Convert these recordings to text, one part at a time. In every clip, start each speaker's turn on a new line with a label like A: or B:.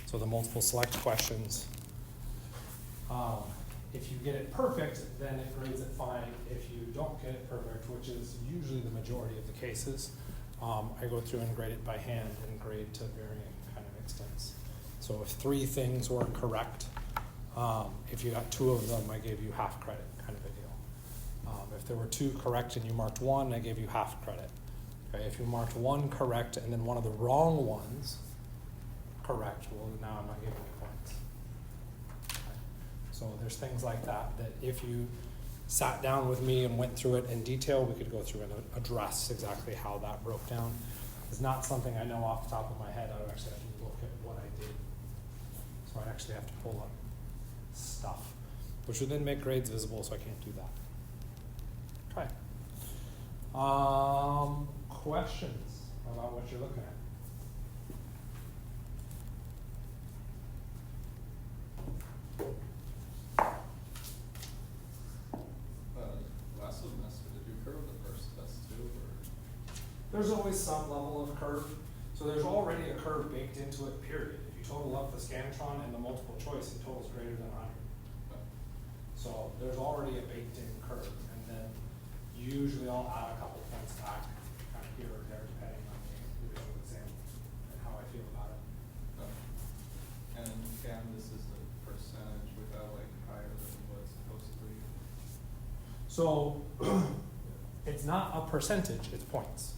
A: So the multiple select questions, if you get it perfect, then it grades it fine. If you don't get it perfect, which is usually the majority of the cases, I go through and grade it by hand and grade to varying kind of extents. So if 3 things were correct, if you got 2 of them, I gave you half credit, kind of a deal. If there were 2 correct and you marked 1, I gave you half credit. Okay, if you marked 1 correct and then one of the wrong ones correct, well, now I'm not giving you points. Okay. So there's things like that if you sat down with me and went through it in detail, we could go through and address exactly how that broke down. It's not something I know off the top of my head. I would actually have to look at what I did. So I actually have to pull up stuff, which would then make grades visible, so I can't do that. Okay. Questions about what you're looking at?
B: Last semester, did you curve the first test too, or?
A: There's always some level of curve. So there's already a curve baked into it, period. If you total up the Scantron and the multiple choice, it totals greater than 100. So there's already a baked in curve, and then usually I'll add a couple points back, kind of here or there, depending on the visual exam and how I feel about it.
B: And Canvas is the percentage without like higher than what it's supposed to be.
A: So it's not a percentage, it's points.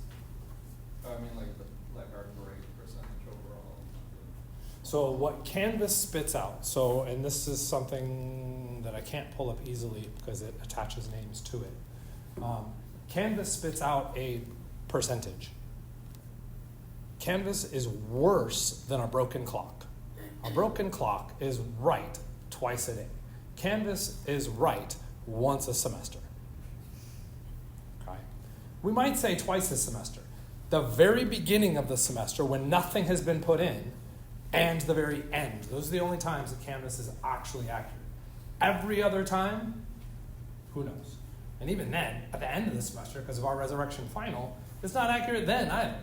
B: I mean like our grade percentage overall.
A: So what Canvas spits out, and this is something that I can't pull up easily because it attaches names to it. Canvas spits out a percentage. Canvas is worse than a broken clock. A broken clock is right twice a day. Canvas is right once a semester. Okay? We might say twice a semester. The very beginning of the semester when nothing has been put in, and the very end. Those are the only times that Canvas is actually accurate. Every other time, who knows? And even then, at the end of the semester, because of our resurrection final, it's not accurate then either.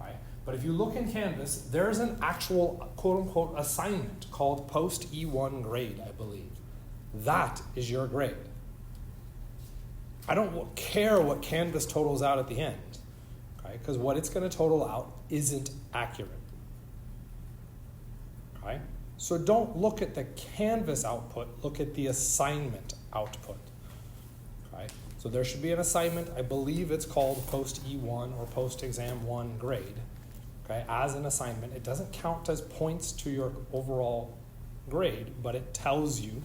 A: Okay? But if you look in Canvas, there's an actual quote-unquote assignment called post E1 grade, I believe. That is your grade. I don't care what Canvas totals out at the end, okay? Because what it's going to total out isn't accurate. Okay? So don't look at the Canvas output, look at the assignment output. Okay? So there should be an assignment, I believe it's called post E1 or post exam 1 grade, okay, as an assignment. It doesn't count as points to your overall grade, but it tells you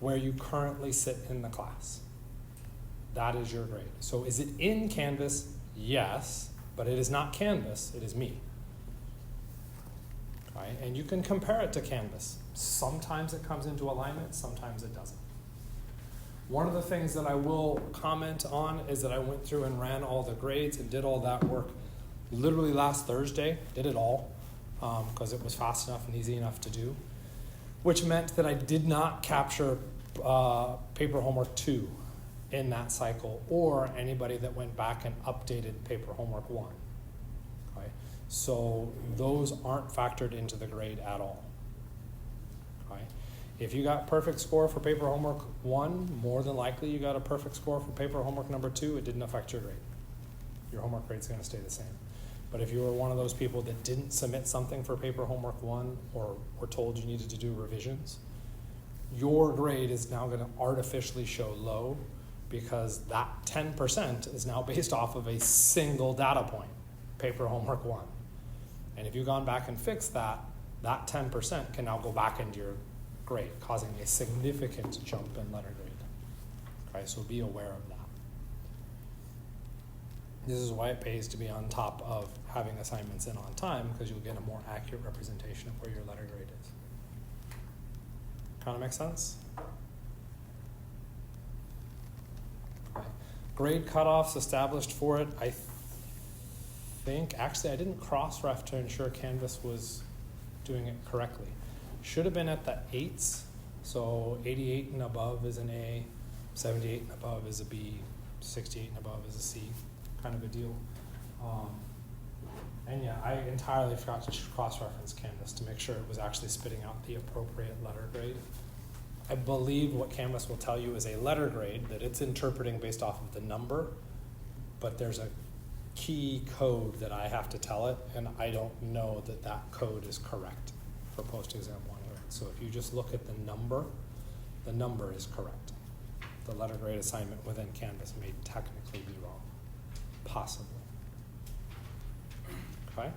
A: where you currently sit in the class. That is your grade. So is it in Canvas? Yes, but it is not Canvas, it is me. Okay? And you can compare it to Canvas. Sometimes it comes into alignment, sometimes it doesn't. One of the things that I will comment on is that I went through and ran all the grades and did all that work literally last Thursday, did it all, because it was fast enough and easy enough to do, which meant that I did not capture paper homework 2 in that cycle, or anybody that went back and updated paper homework 1. Okay? So those aren't factored into the grade at all. Okay? If you got perfect score for paper homework 1, more than likely you got a perfect score for paper homework number 2, it didn't affect your grade. Your homework grade is going to stay the same. But if you were one of those people that didn't submit something for paper homework 1 or were told you needed to do revisions, your grade is now going to artificially show low, because that 10% is now based off of a single data point, paper homework 1. And if you've gone back and fixed that, that 10% can now go back into your grade, causing a significant jump in letter grade. Okay, so be aware of that. This is why it pays to be on top of having assignments in on time, because you'll get a more accurate representation of where your letter grade is. Kind of make sense? Okay. Grade cutoffs established for it, I think, actually I didn't cross-ref to ensure Canvas was doing it correctly. Should have been at the 8s, so 88 and above is an A, 78 and above is a B, 68 and above is a C, kind of a deal. And yeah, I entirely forgot to cross-reference Canvas to make sure it was actually spitting out the appropriate letter grade. I believe what Canvas will tell you is a letter grade that it's interpreting based off of the number, but there's a key code that I have to tell it, and I don't know that that code is correct for post-exam 1 grade. So if you just look at the number is correct. The letter grade assignment within Canvas may technically be wrong, possibly. Okay?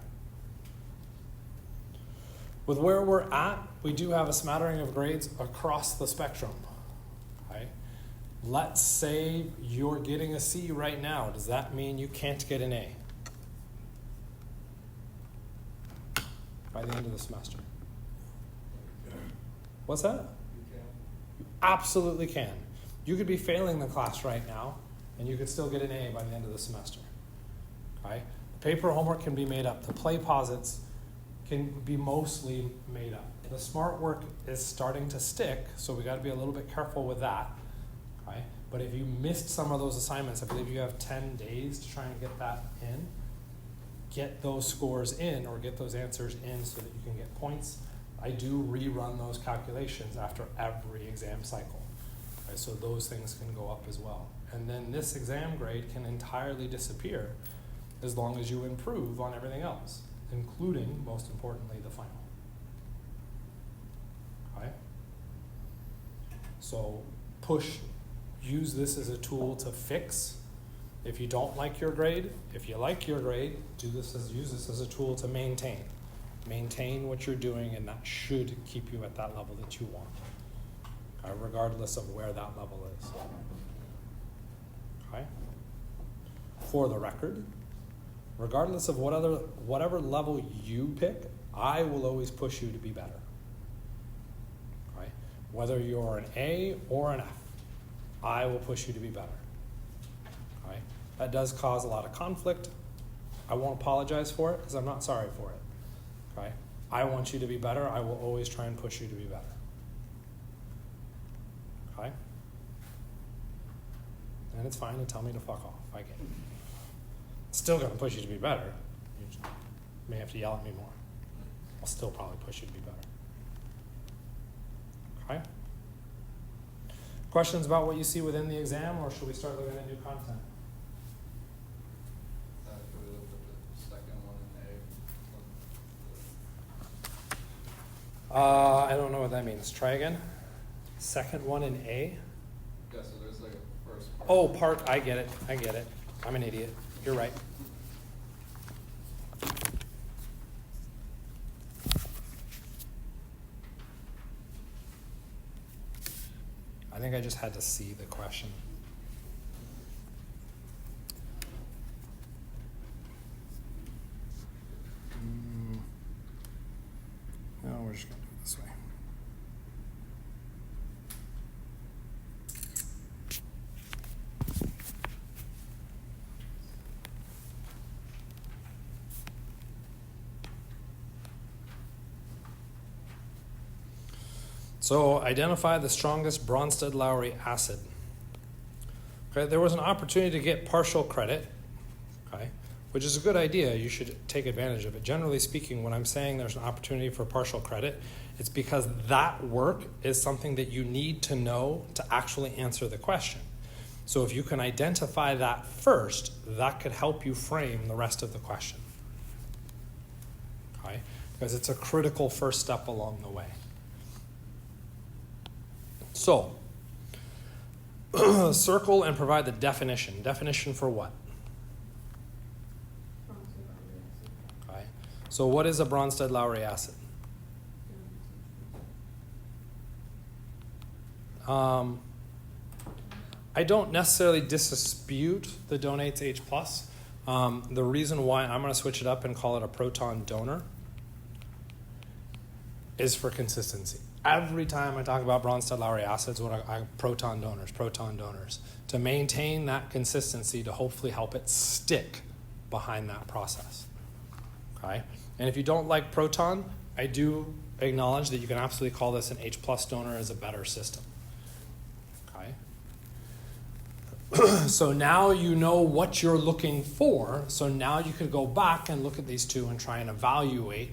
A: With where we're at, we do have a smattering of grades across the spectrum. Okay? Let's say you're getting a C right now. Does that mean you can't get an A by the end of the semester? What's that?
B: You can.
A: You absolutely can. You could be failing the class right now, and you could still get an A by the end of the semester. Okay? Paper homework can be made up. The play posits can be mostly made up. The smart work is starting to stick, so we got to be a little bit careful with that. Okay? But if you missed some of those assignments, I believe you have 10 days to try and get that in. Get those scores in or get those answers in so that you can get points. I do rerun those calculations after every exam cycle. Okay? So those things can go up as well. And then this exam grade can entirely disappear as long as you improve on everything else, including, most importantly, the final. Okay? So use this as a tool to fix. If you don't like your grade, if you like your grade, use this as a tool to maintain. Maintain what you're doing, and that should keep you at that level that you want, regardless of where that level is. Okay? For the record, regardless of whatever level you pick, I will always push you to be better. Right? Whether you're an A or an F, I will push you to be better. Right? That does cause a lot of conflict. I won't apologize for it because I'm not sorry for it. Okay? I want you to be better. I will always try and push you to be better. Okay? And it's fine to tell me to fuck off. I get it. Still going to push you to be better. You just may have to yell at me more. I'll still probably push you to be better. Okay? Questions about what you see within the exam, or should we start looking at new content?
B: Could we look at the second one in A?
A: I don't know what that means. Try again. Second one in A?
B: Yeah, so there's like a first part.
A: Oh, part. I get it. I'm an idiot. You're right. I think I just had to see the question. No, we're just going to do it this way. So identify the strongest Bronsted-Lowry acid. Okay, there was an opportunity to get partial credit, okay, which is a good idea. You should take advantage of it. Generally speaking, when I'm saying there's an opportunity for partial credit, it's because that work is something that you need to know to actually answer the question. So if you can identify that first, that could help you frame the rest of the question. Okay? Because it's a critical first step along the way. So, circle and provide the definition. Definition for what? Okay. So what is a Bronsted-Lowry acid? I don't necessarily dispute the donates H+. The reason why I'm going to switch it up and call it a proton donor is for consistency. Every time I talk about Bronsted-Lowry acids, proton donors, to maintain that consistency, to hopefully help it stick behind that process. Okay? And if you don't like proton, I do acknowledge that you can absolutely call this an H+ donor as a better system. Okay? So now you know what you're looking for. So now you could go back and look at these two and try and evaluate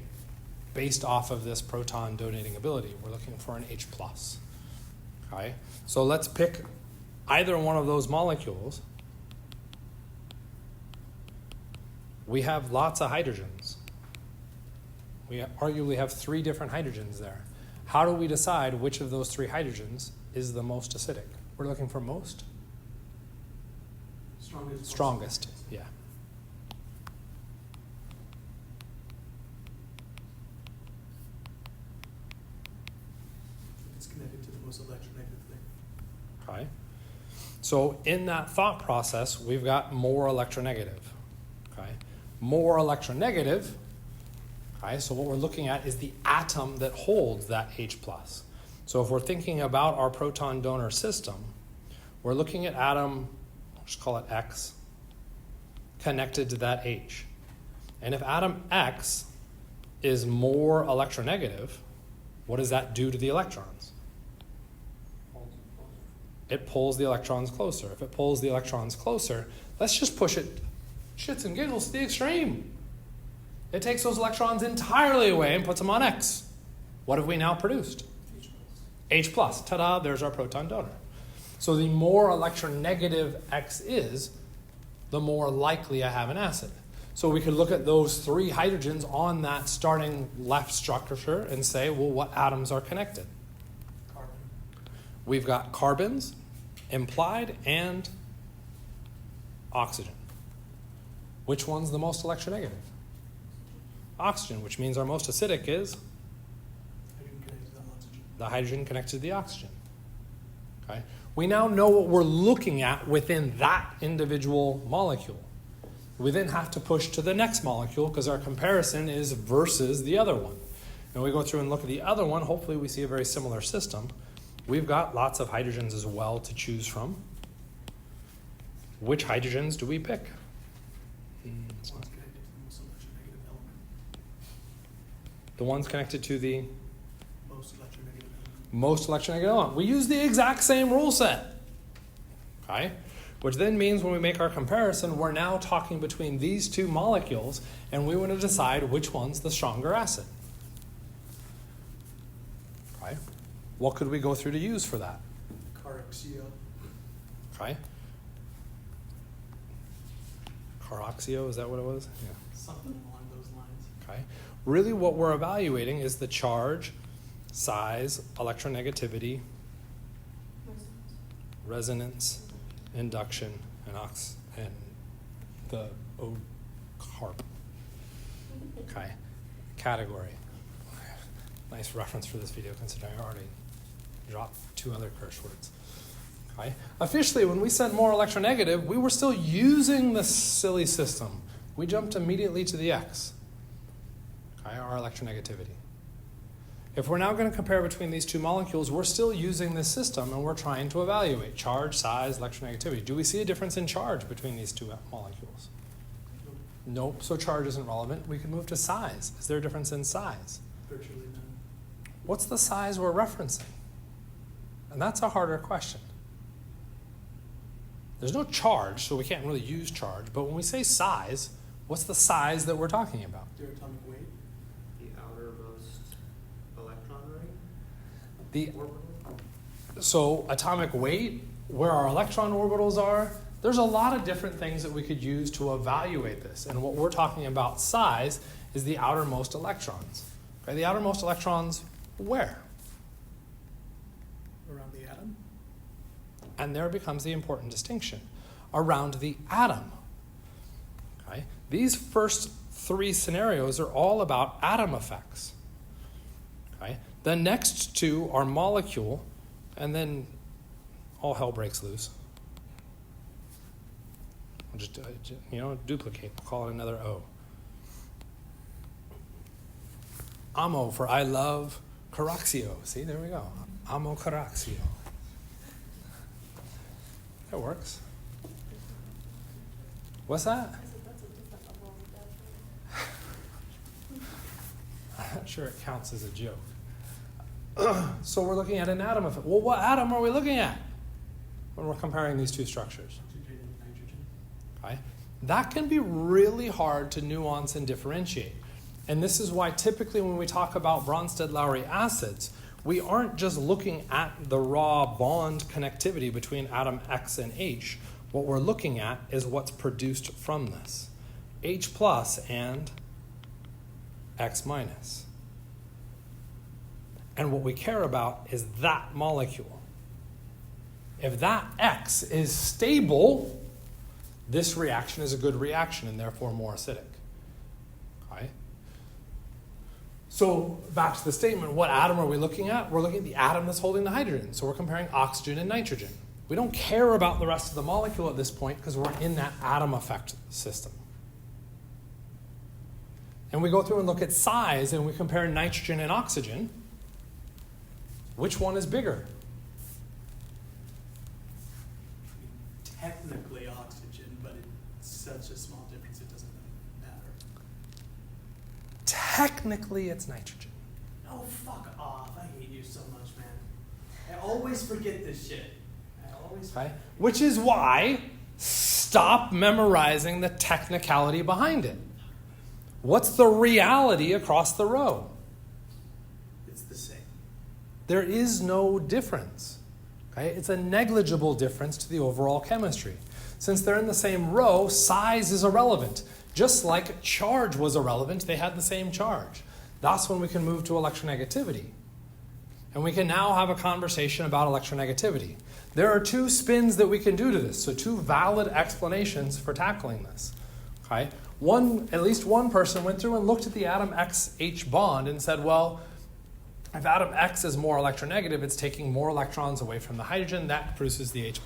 A: based off of this proton donating ability. We're looking for an H+. Okay? So let's pick either one of those molecules. We have lots of hydrogens. We arguably have 3 different hydrogens there. How do we decide which of those 3 hydrogens is the most acidic? We're looking for most? Strongest, yeah.
C: It's connected to the most electronegative thing.
A: Okay. So in that thought process, we've got more electronegative. Okay. More electronegative. Okay. So what we're looking at is the atom that holds that H+. So if we're thinking about our proton donor system, we're looking at atom, just call it X, connected to that H. And if atom X is more electronegative, what does that do to the electrons? It pulls the electrons closer. If it pulls the electrons closer, let's just push it shits and giggles to the extreme. It takes those electrons entirely away and puts them on X. What have we now produced? H+. Ta-da, there's our proton donor. So the more electronegative X is, the more likely I have an acid. So we could look at those 3 hydrogens on that starting left structure and say, well, what atoms are connected?
C: Carbon.
A: We've got carbons implied and oxygen. Which one's the most electronegative? Oxygen, which means our most acidic is
C: Hydrogen connected to the oxygen.
A: the hydrogen connected to the oxygen. Okay? We now know what we're looking at within that individual molecule. We then have to push to the next molecule because our comparison is versus the other one. And we go through and look at the other one. Hopefully we see a very similar system. We've got lots of hydrogens as well to choose from. Which hydrogens do we pick?
C: One's connected to the most electronegative element.
A: The ones connected to the
C: Most electronegative element.
A: most electronegative element. We use the exact same rule set. Okay? Which then means when we make our comparison, we're now talking between these 2 molecules, and we want to decide which one's the stronger acid. Okay? What could we go through to use for that?
C: Carboxyl.
A: Okay? Carboxyl, is that what it was? Yeah.
C: Something along those lines.
A: Okay. Really what we're evaluating is the charge, size, electronegativity, resonance, induction, and the O carb. Okay. Category. Nice reference for this video considering I already dropped 2 other curse words. Okay. Officially, when we said more electronegative, we were still using the silly system. We jumped immediately to the X. Okay, our electronegativity. If we're now going to compare between these 2 molecules, we're still using this system and we're trying to evaluate charge, size, electronegativity. Do we see a difference in charge between these 2 molecules? Nope, so charge isn't relevant. We can move to size. Is there a difference in size?
C: Virtually none.
A: What's the size we're referencing? And that's a harder question. There's no charge, so we can't really use charge. But when we say size, what's the size that we're talking about?
C: Their atomic weight.
D: The outermost electron ring?
A: The
D: Orbital?
A: So atomic weight, where our electron orbitals are, there's a lot of different things that we could use to evaluate this. And what we're talking about size is the outermost electrons. Okay, the outermost electrons, where?
C: Around the atom.
A: And there becomes the important distinction. Around the atom. Okay? These first 3 scenarios are all about atom effects. Okay? The next 2 are molecule, and then all hell breaks loose. I'll just duplicate. We'll call it another O. Amo for I love carboxyo. See, there we go. Amo carboxyo. That works. What's that? I'm not sure it counts as a joke. So we're looking at an atom effect. Well, what atom are we looking at? when we're comparing these two structures?
C: Oxygen and nitrogen.
A: Okay? That can be really hard to nuance and differentiate. And this is why typically when we talk about Bronsted-Lowry acids, we aren't just looking at the raw bond connectivity between atom X and H. What we're looking at is what's produced from this. H plus and X minus. And what we care about is that molecule. If that X is stable, this reaction is a good reaction and therefore more acidic. Okay? So back to the statement, what atom are we looking at? We're looking at the atom that's holding the hydrogen. So we're comparing oxygen and nitrogen. We don't care about the rest of the molecule at this point because we're in that atom effect system. And we go through and look at size and we compare nitrogen and oxygen. Which one is bigger?
C: Technically oxygen, but it's such a small difference it doesn't matter.
A: Technically, it's nitrogen.
C: Oh, fuck off. I hate you so much, man. I always forget this shit.
A: Okay? Which is why stop memorizing the technicality behind it. What's the reality across the row?
C: It's the same.
A: There is no difference. Okay? It's a negligible difference to the overall chemistry. Since they're in the same row, size is irrelevant. Just like charge was irrelevant, they had the same charge. That's when we can move to electronegativity. And we can now have a conversation about electronegativity. There are two spins that we can do to this, so two valid explanations for tackling this. Okay? At least one person went through and looked at the atom XH bond and said, well, if atom X is more electronegative, it's taking more electrons away from the hydrogen, that produces the H+.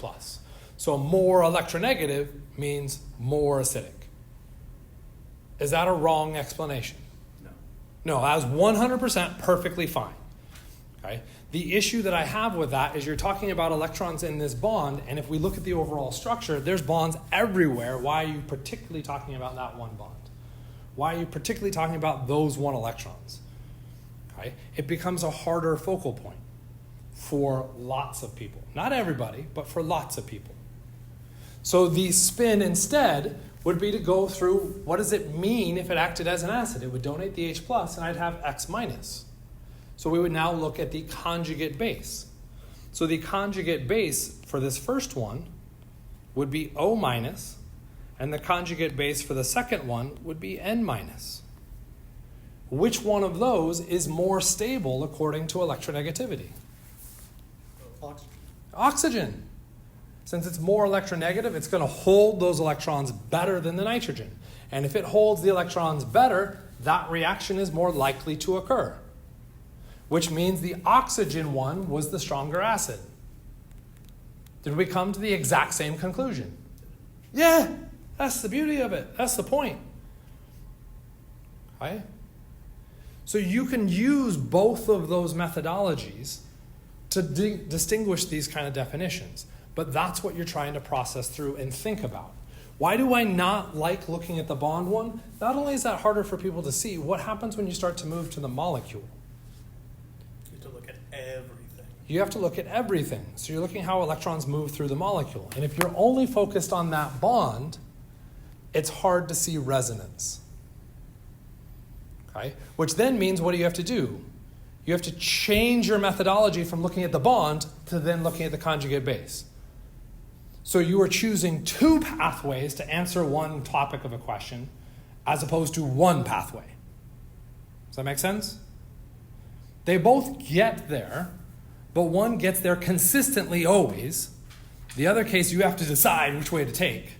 A: So more electronegative means more acidic. Is that a wrong explanation?
C: No.
A: No, that was 100% perfectly fine. Okay? The issue that I have with that is you're talking about electrons in this bond, and if we look at the overall structure, there's bonds everywhere. Why are you particularly talking about that one bond? Why are you particularly talking about those one electrons? Okay? It becomes a harder focal point for lots of people. Not everybody, but for lots of people. So the spin instead would be to go through what does it mean if it acted as an acid? It would donate the H+, and I'd have X-. So we would now look at the conjugate base. So the conjugate base for this first one would be O-, and the conjugate base for the second one would be N-. Which one of those is more stable according to electronegativity?
C: Oxygen.
A: Oxygen. Since it's more electronegative, it's going to hold those electrons better than the nitrogen. And if it holds the electrons better, that reaction is more likely to occur. Which means the oxygen one was the stronger acid. Did we come to the exact same conclusion? Yeah, that's the beauty of it. That's the point. Okay? So you can use both of those methodologies to distinguish these kind of definitions. But that's what you're trying to process through and think about. Why do I not like looking at the bond one? Not only is that harder for people to see, what happens when you start to move to the molecule?
C: You have to look at everything.
A: You have to look at everything. So you're looking how electrons move through the molecule. And if you're only focused on that bond, it's hard to see resonance. Okay? Which then means what do you have to do? You have to change your methodology from looking at the bond to then looking at the conjugate base. So you are choosing two pathways to answer one topic of a question as opposed to one pathway. Does that make sense? They both get there, but one gets there consistently always. The other case, you have to decide which way to take.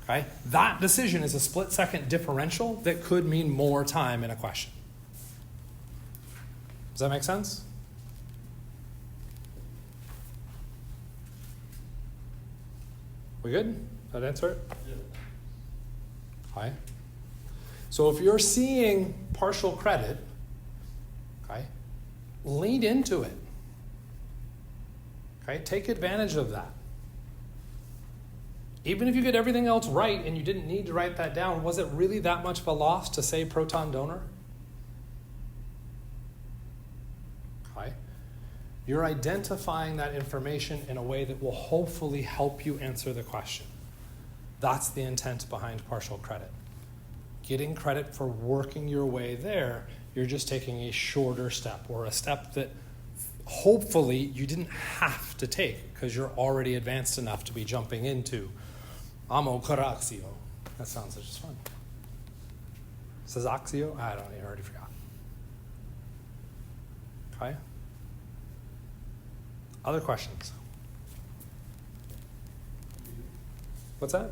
A: Okay? That decision is a split-second differential that could mean more time in a question. Does that make sense? We good? Did that answer it?
B: Yeah.
A: Okay. So if you're seeing partial credit, okay, lean into it. Okay, take advantage of that. Even if you get everything else right and you didn't need to write that down, was it really that much of a loss to say proton donor? Okay. You're identifying that information in a way that will hopefully help you answer the question. That's the intent behind partial credit. Getting credit for working your way there, you're just taking a shorter step, or a step that hopefully you didn't have to take because you're already advanced enough to be jumping into amo caraxio. That sounds just fun. Sazaxio? I already forgot. Okay. Other questions? What's that?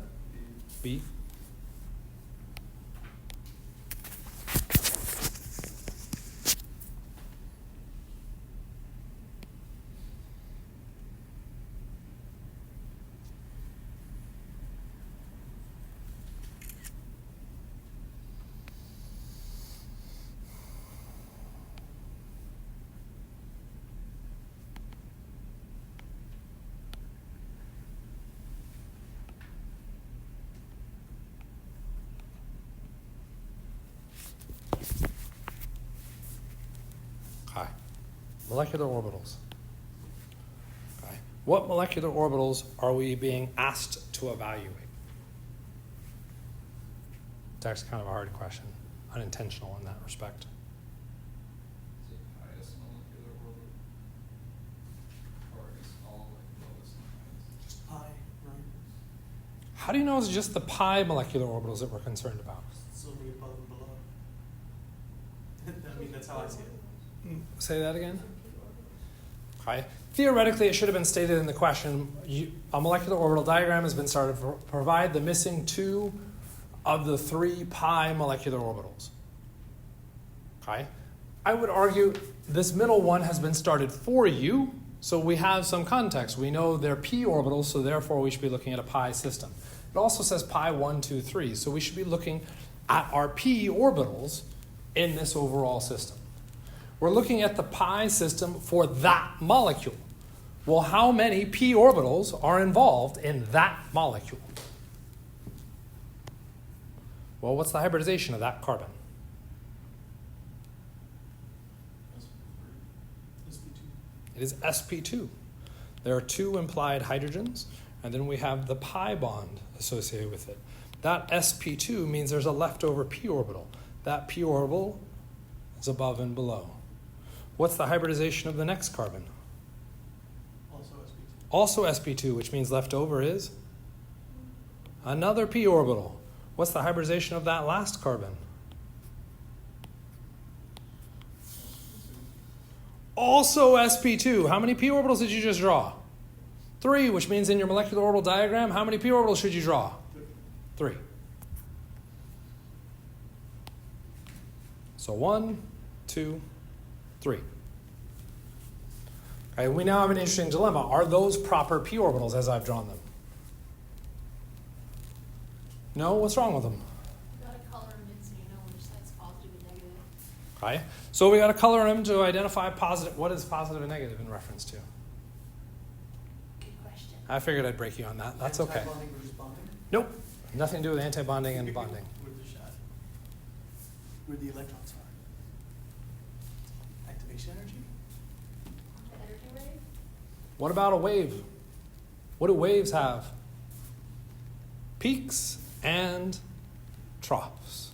A: B. Okay. Molecular orbitals. Okay. What molecular orbitals are we being asked to evaluate? It's actually kind of a hard question. Unintentional in that respect.
B: Is it highest molecular orbital? Or I guess all like lowest and highest?
C: Just pi, right?
A: How do you know it's just the pi molecular orbitals that we're concerned about?
C: It's only above and below. I mean, that's how I see it.
A: Say that again? Okay. Theoretically, it should have been stated in the question, a molecular orbital diagram has been started to provide the missing 2 of the 3 pi molecular orbitals. Okay. I would argue this middle one has been started for you, so we have some context. We know they're p orbitals, so therefore we should be looking at a pi system. It also says pi 1, 2, 3, so we should be looking at our p orbitals in this overall system. We're looking at the pi system for that molecule. Well, how many p orbitals are involved in that molecule? Well, what's the hybridization of that carbon?
C: SP2.
A: It is sp2. There are 2 implied hydrogens, and then we have the pi bond associated with it. That sp2 means there's a leftover p orbital. That p orbital is above and below. What's the hybridization of the next carbon?
C: Also SP2.
A: Also sp2, which means left over is another p orbital. What's the hybridization of that last carbon? Also sp2. How many p orbitals did you just draw? 3, which means in your molecular orbital diagram, how many p orbitals should you draw? 3. So 1, 2, 3. Okay, we now have an interesting dilemma. Are those proper p orbitals as I've drawn them? No? What's wrong with them?
E: You gotta color them in so you know which side's positive and negative.
A: Okay, so we got to color them to identify positive. What is positive and negative in reference to?
E: Good question.
A: I figured I'd break you on that. That's okay.
C: Anti-bonding versus bonding?
A: Nope. Nothing to do with antibonding and bonding.
C: Where's the shot? Where the electrons are. Activation energy?
E: The energy wave?
A: What about a wave? What do waves have? Peaks and troughs.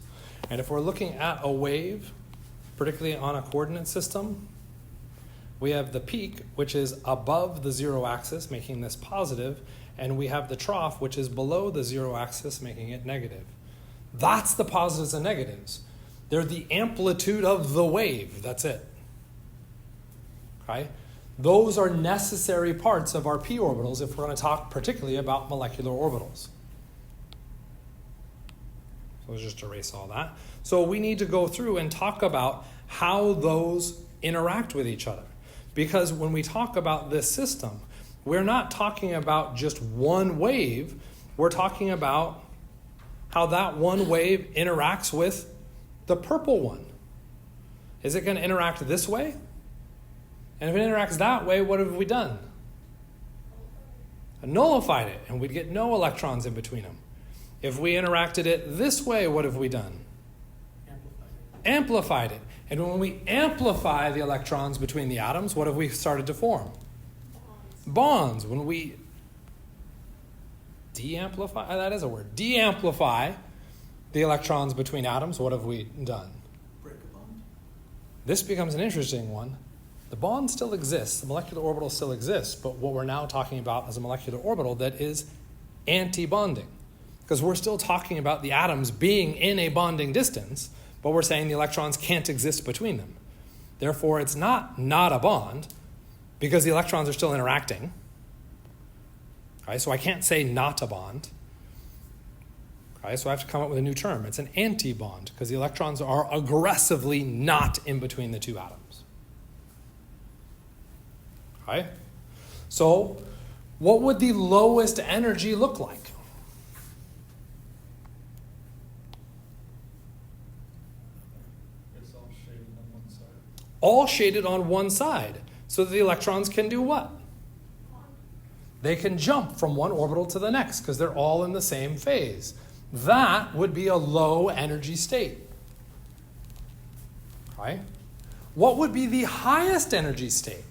A: And if we're looking at a wave, particularly on a coordinate system, we have the peak, which is above the 0 axis, making this positive, and we have the trough, which is below the 0 axis, making it negative. That's the positives and negatives. They're the amplitude of the wave. That's it. Okay? Those are necessary parts of our p orbitals if we're going to talk particularly about molecular orbitals. So let's just erase all that. So we need to go through and talk about how those interact with each other. Because when we talk about this system, we're not talking about just one wave. We're talking about how that one wave interacts with the purple one. Is it going to interact this way? And if it interacts that way, what have we done? Nullified it, and we'd get no electrons in between them. If we interacted it this way, what have we done?
C: Amplified.
A: Amplified it. And when we amplify the electrons between the atoms, what have we started to form? Bonds. When we de-amplify, that is a word, de-amplify the electrons between atoms, what have we done?
C: Break a bond.
A: This becomes an interesting one. The bond still exists, the molecular orbital still exists, but what we're now talking about is a molecular orbital that is anti-bonding. Because we're still talking about the atoms being in a bonding distance, but we're saying the electrons can't exist between them. Therefore, it's not a bond, because the electrons are still interacting. Okay, so I can't say not a bond. Okay, so I have to come up with a new term. It's an anti-bond, because the electrons are aggressively not in between the two atoms. Okay? So, what would the lowest energy look like?
B: It's all shaded on one side.
A: All shaded on one side, so that the electrons can do what? They can jump from one orbital to the next, because they're all in the same phase. That would be a low energy state. Okay? What would be the highest energy state?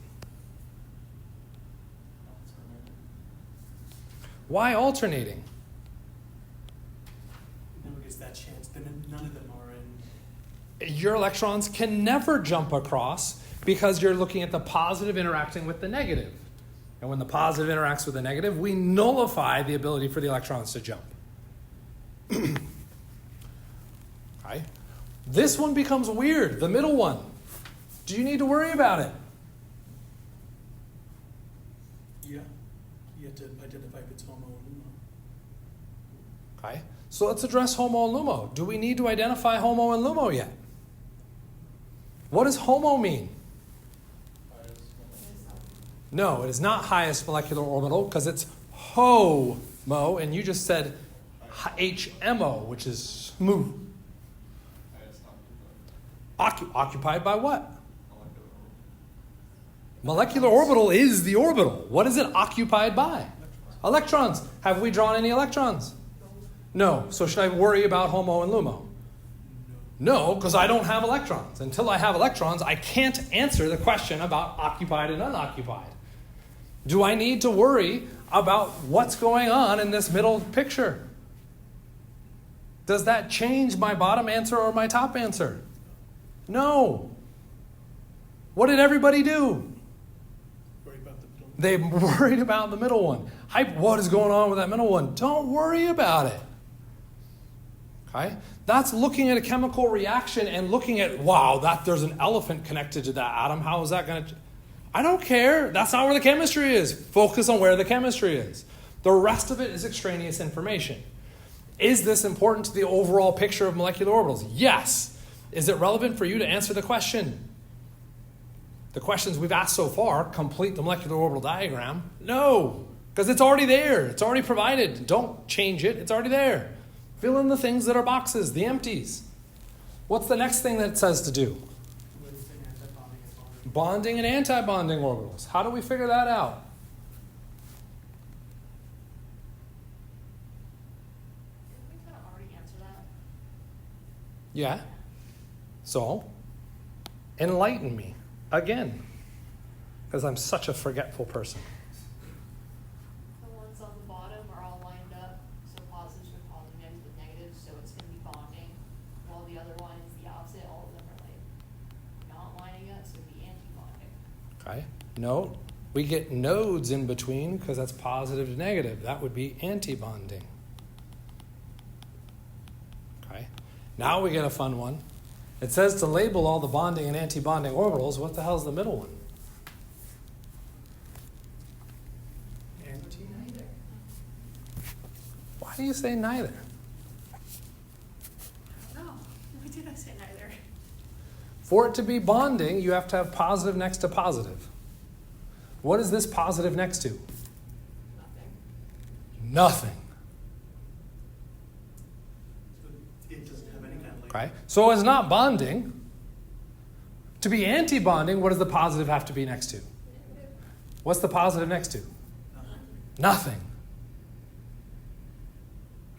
A: Why alternating?
C: Never gets that chance. Then none of them are in.
A: Your electrons can never jump across because you're looking at the positive interacting with the negative. And when the positive interacts with the negative, we nullify the ability for the electrons to jump. Okay. This one becomes weird, the middle one. Do you need to worry about it?
C: Yeah. You have to identify if it's homo or lumo.
A: Okay. So let's address homo and lumo. Do we need to identify homo and lumo yet? What does homo mean?
B: Highest molecular.
A: No, it is not highest molecular orbital because it's HOMO, and you just said HMO, which is smooth.
B: Highest occupied.
A: Occupied by what?
B: Molecular orbital.
A: Molecular orbital is the orbital. What is it occupied by? Electrons. Have we drawn any electrons? No. So should I worry about HOMO and LUMO? No, because I don't have electrons. Until I have electrons, I can't answer the question about occupied and unoccupied. Do I need to worry about what's going on in this middle picture? Does that change my bottom answer or my top answer? No. What did everybody do?
C: Worry about the middle.
A: They worried about the middle one. What is going on with that middle one? Don't worry about it. Okay? That's looking at a chemical reaction and looking at, wow, there's an elephant connected to that atom. How is that going to... I don't care. That's not where the chemistry is. Focus on where the chemistry is. The rest of it is extraneous information. Is this important to the overall picture of molecular orbitals? Yes. Is it relevant for you to answer the question? The questions we've asked so far complete the molecular orbital diagram. No, because it's already there. It's already provided. Don't change it. It's already there. Fill in the things that are boxes, the empties. What's the next thing that it says to do?
C: With an antibonding and bonding.
A: Bonding and anti-bonding orbitals. How do we figure that out?
E: Didn't we kind of already answer that?
A: Yeah. So, enlighten me again, because I'm such a forgetful person.
E: The ones on the bottom are all lined up, so positives are calling negatives with negatives, so it's going to be bonding, while the other one is the opposite. All of them are like not lining up, so it'd be anti-bonding.
A: Okay. No, we get nodes in between because that's positive to negative. That would be anti-bonding. Okay. Now we get a fun one. It says to label all the bonding and anti-bonding orbitals. What the hell is the middle one?
C: Neither.
A: Why do you say neither?
E: No, why did I say neither?
A: For it to be bonding, you have to have positive next to positive. What is this positive next to?
E: Nothing.
A: Nothing.
C: So it doesn't have any kind of like.
A: Okay. So it's not bonding. To be anti-bonding, what does the positive have to be next to? What's the positive next to? Nothing.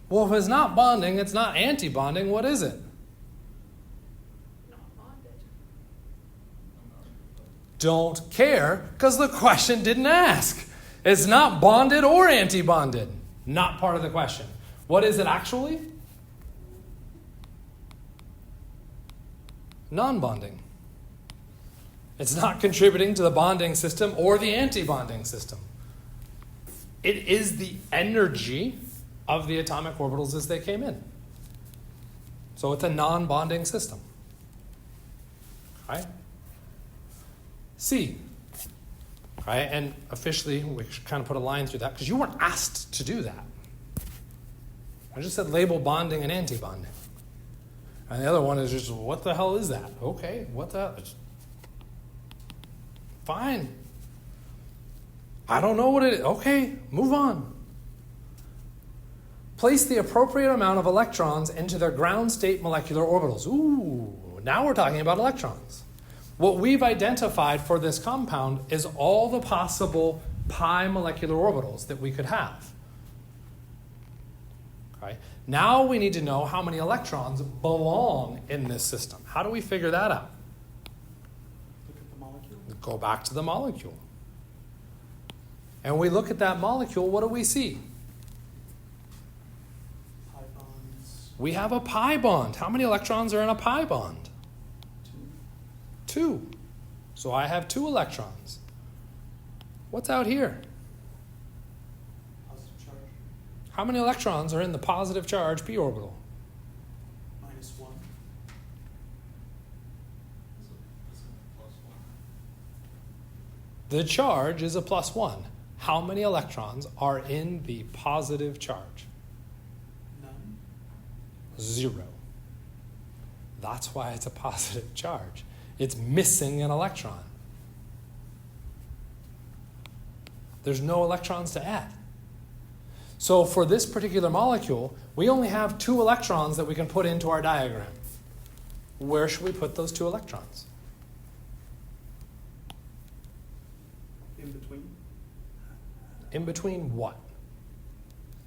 A: Well, if it's not bonding, it's not anti-bonding, what is it?
E: Not bonded.
A: don't care because the question didn't ask. It's not bonded or anti-bonded. Not part of the question. What is it actually? Non-bonding. It's not contributing to the bonding system or the anti-bonding system. It is the energy of the atomic orbitals as they came in. So it's a non-bonding system. Right? C. Right? And officially, we should kind of put a line through that because you weren't asked to do that. I just said label bonding and anti-bonding. And the other one is just, what the hell is that? Okay, what the hell? Fine. I don't know what it is. Okay, move on. Place the appropriate amount of electrons into their ground state molecular orbitals. Ooh, now we're talking about electrons. What we've identified for this compound is all the possible pi molecular orbitals that we could have. Okay. Now we need to know how many electrons belong in this system. How do we figure that out?
C: Look at the molecule.
A: Go back to the molecule. And we look at that molecule, what do we see?
C: Pi bonds.
A: We have a pi bond. How many electrons are in a pi bond? 2. So I have 2 electrons. What's out here?
C: Positive charge.
A: How many electrons are in the positive charge p orbital?
C: -1.
B: Is it plus one?
A: The charge is a +1. How many electrons are in the positive charge?
C: None.
A: 0. That's why it's a positive charge. It's missing an electron. There's no electrons to add. So for this particular molecule, we only have 2 electrons that we can put into our diagram. Where should we put those 2 electrons?
C: In between.
A: In between what?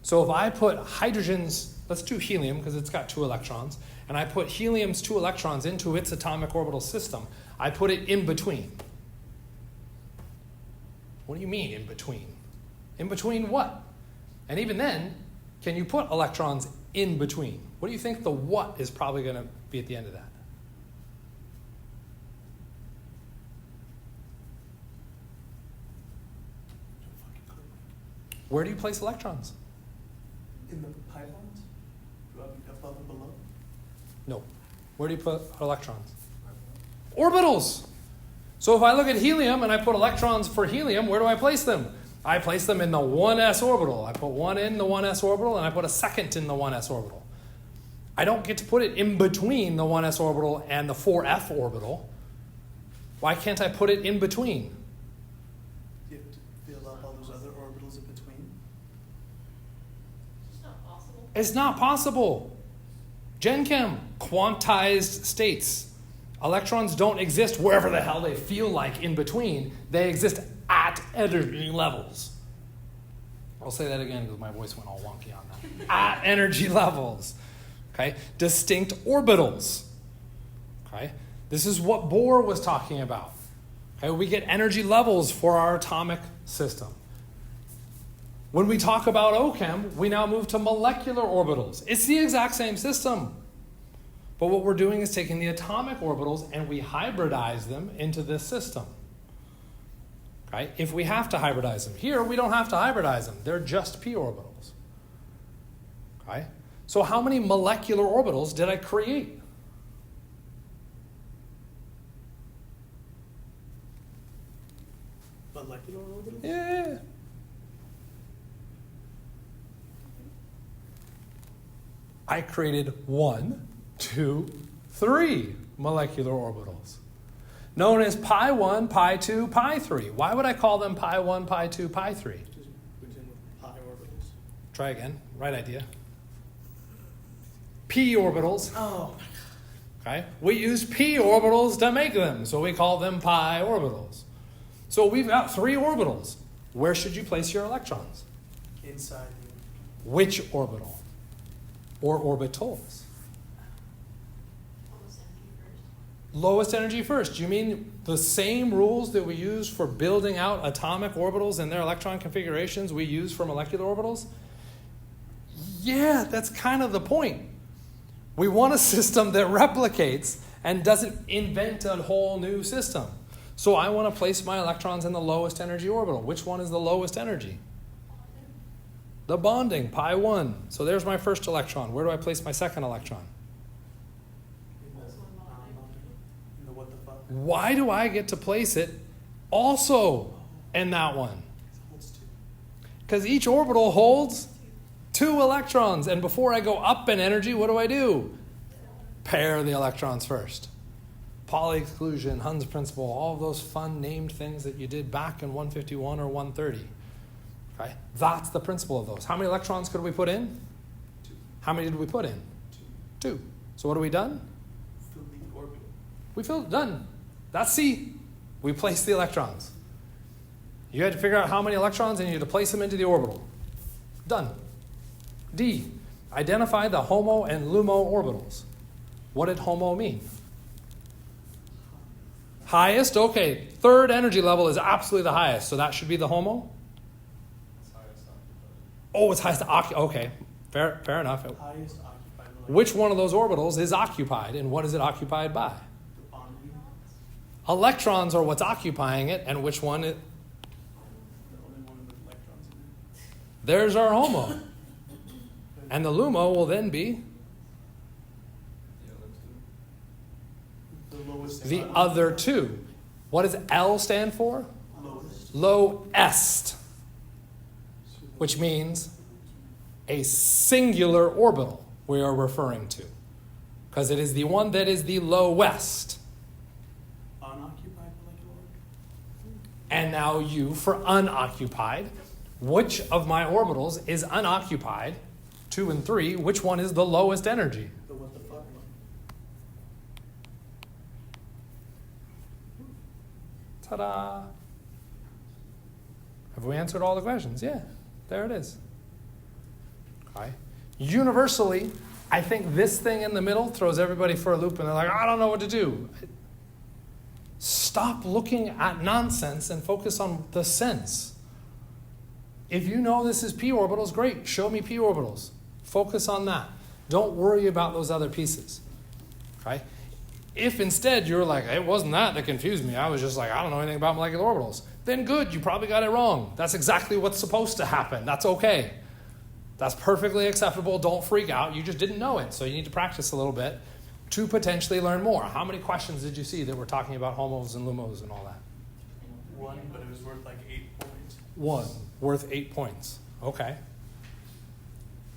A: So if I put hydrogen's, let's do helium because it's got 2 electrons, and I put helium's 2 electrons into its atomic orbital system, I put it in between. What do you mean in between? In between what? And even then, can you put electrons in between? What do you think the what is probably going to be at the end of that? Where do you place electrons?
C: In the pi bonds? Above and below?
A: No. Where do you put electrons? Orbitals. So if I look at helium and I put electrons for helium, where do I place them? I place them in the 1s orbital. I put one in the 1s orbital and I put a second in the 1s orbital. I don't get to put it in between the 1s orbital and the 4f orbital. Why can't I put it in between?
C: You have to fill up all those other orbitals in between?
E: It's just not possible.
A: It's not possible. Gen Chem, quantized states. Electrons don't exist wherever the hell they feel like in between. They exist at energy levels. I'll say that again because my voice went all wonky on that. At energy levels. Okay? Distinct orbitals. Okay? This is what Bohr was talking about. Okay? We get energy levels for our atomic system. When we talk about OChem, we now move to molecular orbitals. It's the exact same system. But what we're doing is taking the atomic orbitals and we hybridize them into this system. Okay? If we have to hybridize them. Here, we don't have to hybridize them. They're just p orbitals. Okay? So how many molecular orbitals did I create?
C: Molecular orbitals?
A: Yeah. I created 1, 2, 3 molecular orbitals, known as pi 1, pi 2, pi 3. Why would I call them pi 1, pi 2, pi 3?
C: We're dealing with pi orbitals.
A: Try again. Right idea. P orbitals.
C: Oh,
A: Okay? We use p orbitals to make them, so we call them pi orbitals. So we've got 3 orbitals. Where should you place your electrons?
C: inside
A: Which orbital? Or orbitals?
E: Lowest energy first.
A: Lowest energy first. You mean The same rules that we use for building out atomic orbitals and their electron configurations we use for molecular orbitals? Yeah, that's kind of the point. We want a system that replicates and doesn't invent a whole new system. So I want to place my electrons in the lowest energy orbital. Which one is the lowest energy? The bonding, pi1. So there's my first electron. Where do I place my second electron?
C: In the what the fuck?
A: Why do I get to place it also in that one?
C: Holds two.
A: Because each orbital holds 2 electrons. And before I go up in energy, what do? Pair the electrons first. Pauli exclusion, Hund's principle, all of those fun named things that you did back in 151 or 130. Okay? That's the principle of those. How many electrons could we put in?
B: 2.
A: How many did we put in? 2. So what have we done?
C: Fill the orbital.
A: We filled, done. That's C. We placed the electrons. You had to figure out how many electrons and you had to place them into the orbital. Done. D. Identify the HOMO and LUMO orbitals. What did HOMO mean? Highest? Okay. Third energy level is absolutely the highest, so that should be the HOMO.
B: It's highest occupied.
A: Oh, it's highest okay. Fair enough.
C: Highest occupied molecular.
A: Which one of those orbitals is occupied, and what is it occupied by?
C: The bonding.
A: Electrons are what's occupying it, and which one?
C: The only one with electrons in it.
A: There's our HOMO. And the LUMO will then be
B: The other 2.
C: The lowest.
A: the other 2. What does L stand for?
C: Lowest.
A: Lowest, which means a singular orbital we are referring to, because it is the one that is the lowest.
C: Unoccupied molecular orbital.
A: And now U for unoccupied. Which of my orbitals is unoccupied? 2 and 3. Which one is the lowest energy?
C: The what the fuck one.
A: Ta-da! Have we answered all the questions? Yeah, there it is. Okay. Universally, I think this thing in the middle throws everybody for a loop and they're like, I don't know what to do. Stop looking at nonsense and focus on the sense. If you know this is p orbitals, great. Show me p orbitals. Focus on that. Don't worry about those other pieces. Okay? If instead you're like, it wasn't that confused me, I was just like, I don't know anything about molecular orbitals, then good, you probably got it wrong. That's exactly what's supposed to happen. That's okay. That's perfectly acceptable. Don't freak out. You just didn't know it, so you need to practice a little bit to potentially learn more. How many questions did you see that were talking about homos and lumos and all that?
C: 1, but it was worth like 8 points.
A: 1, worth 8 points. Okay.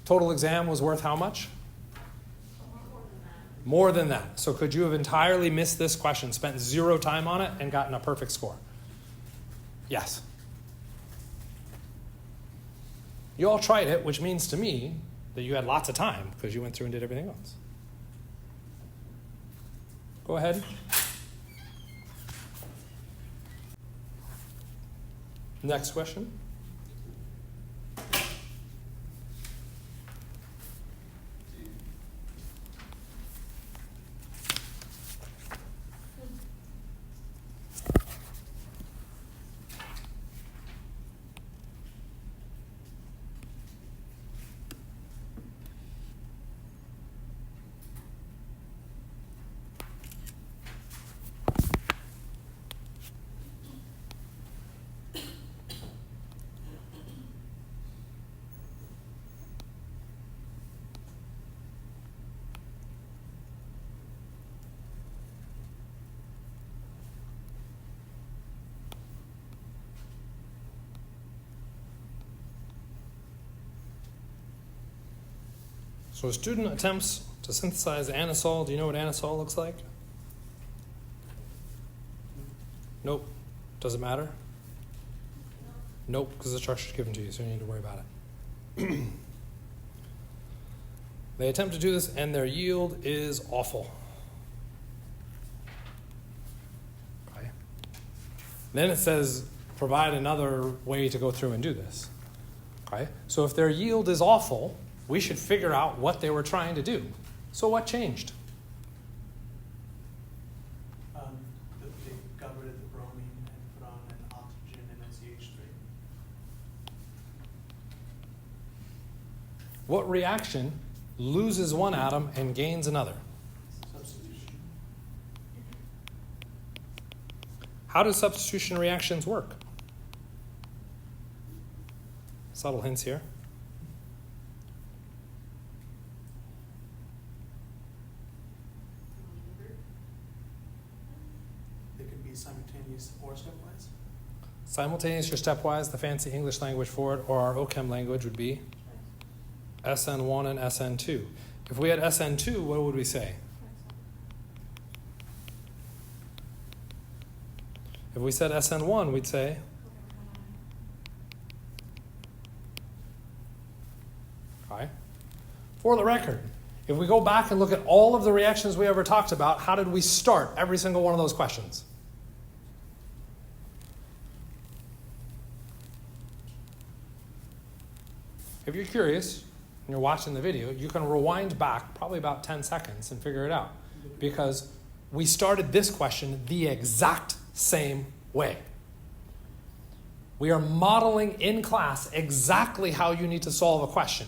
A: Total exam was worth how much? More than that. So could you have entirely missed this question, spent 0 time on it, and gotten a perfect score? Yes. You all tried it, which means to me that you had lots of time because you went through and did everything else. Go ahead. Next question. So a student attempts to synthesize anisole. Do you know what anisole looks like? Nope. Does it matter? Nope, because the structure is given to you, so you don't need to worry about it. They attempt to do this, and their yield is awful. Okay. Then it says, provide another way to go through and do this. Okay. So if their yield is awful, we should figure out what they were trying to do. So what changed?
C: That they got rid
A: What reaction loses one atom and gains another?
C: Substitution.
A: How do substitution reactions work? Subtle hints here.
C: They could be simultaneous or stepwise.
A: Simultaneous or stepwise, the fancy English language for it, or our OChem language would be SN1 and SN2. If we had SN2, what would we say? If we said SN1, we'd say, okay. For the record, if we go back and look at all of the reactions we ever talked about, how did we start every single one of those questions? If you're curious and you're watching the video, you can rewind back probably about 10 seconds and figure it out. Because we started this question the exact same way. We are modeling in class exactly how you need to solve a question.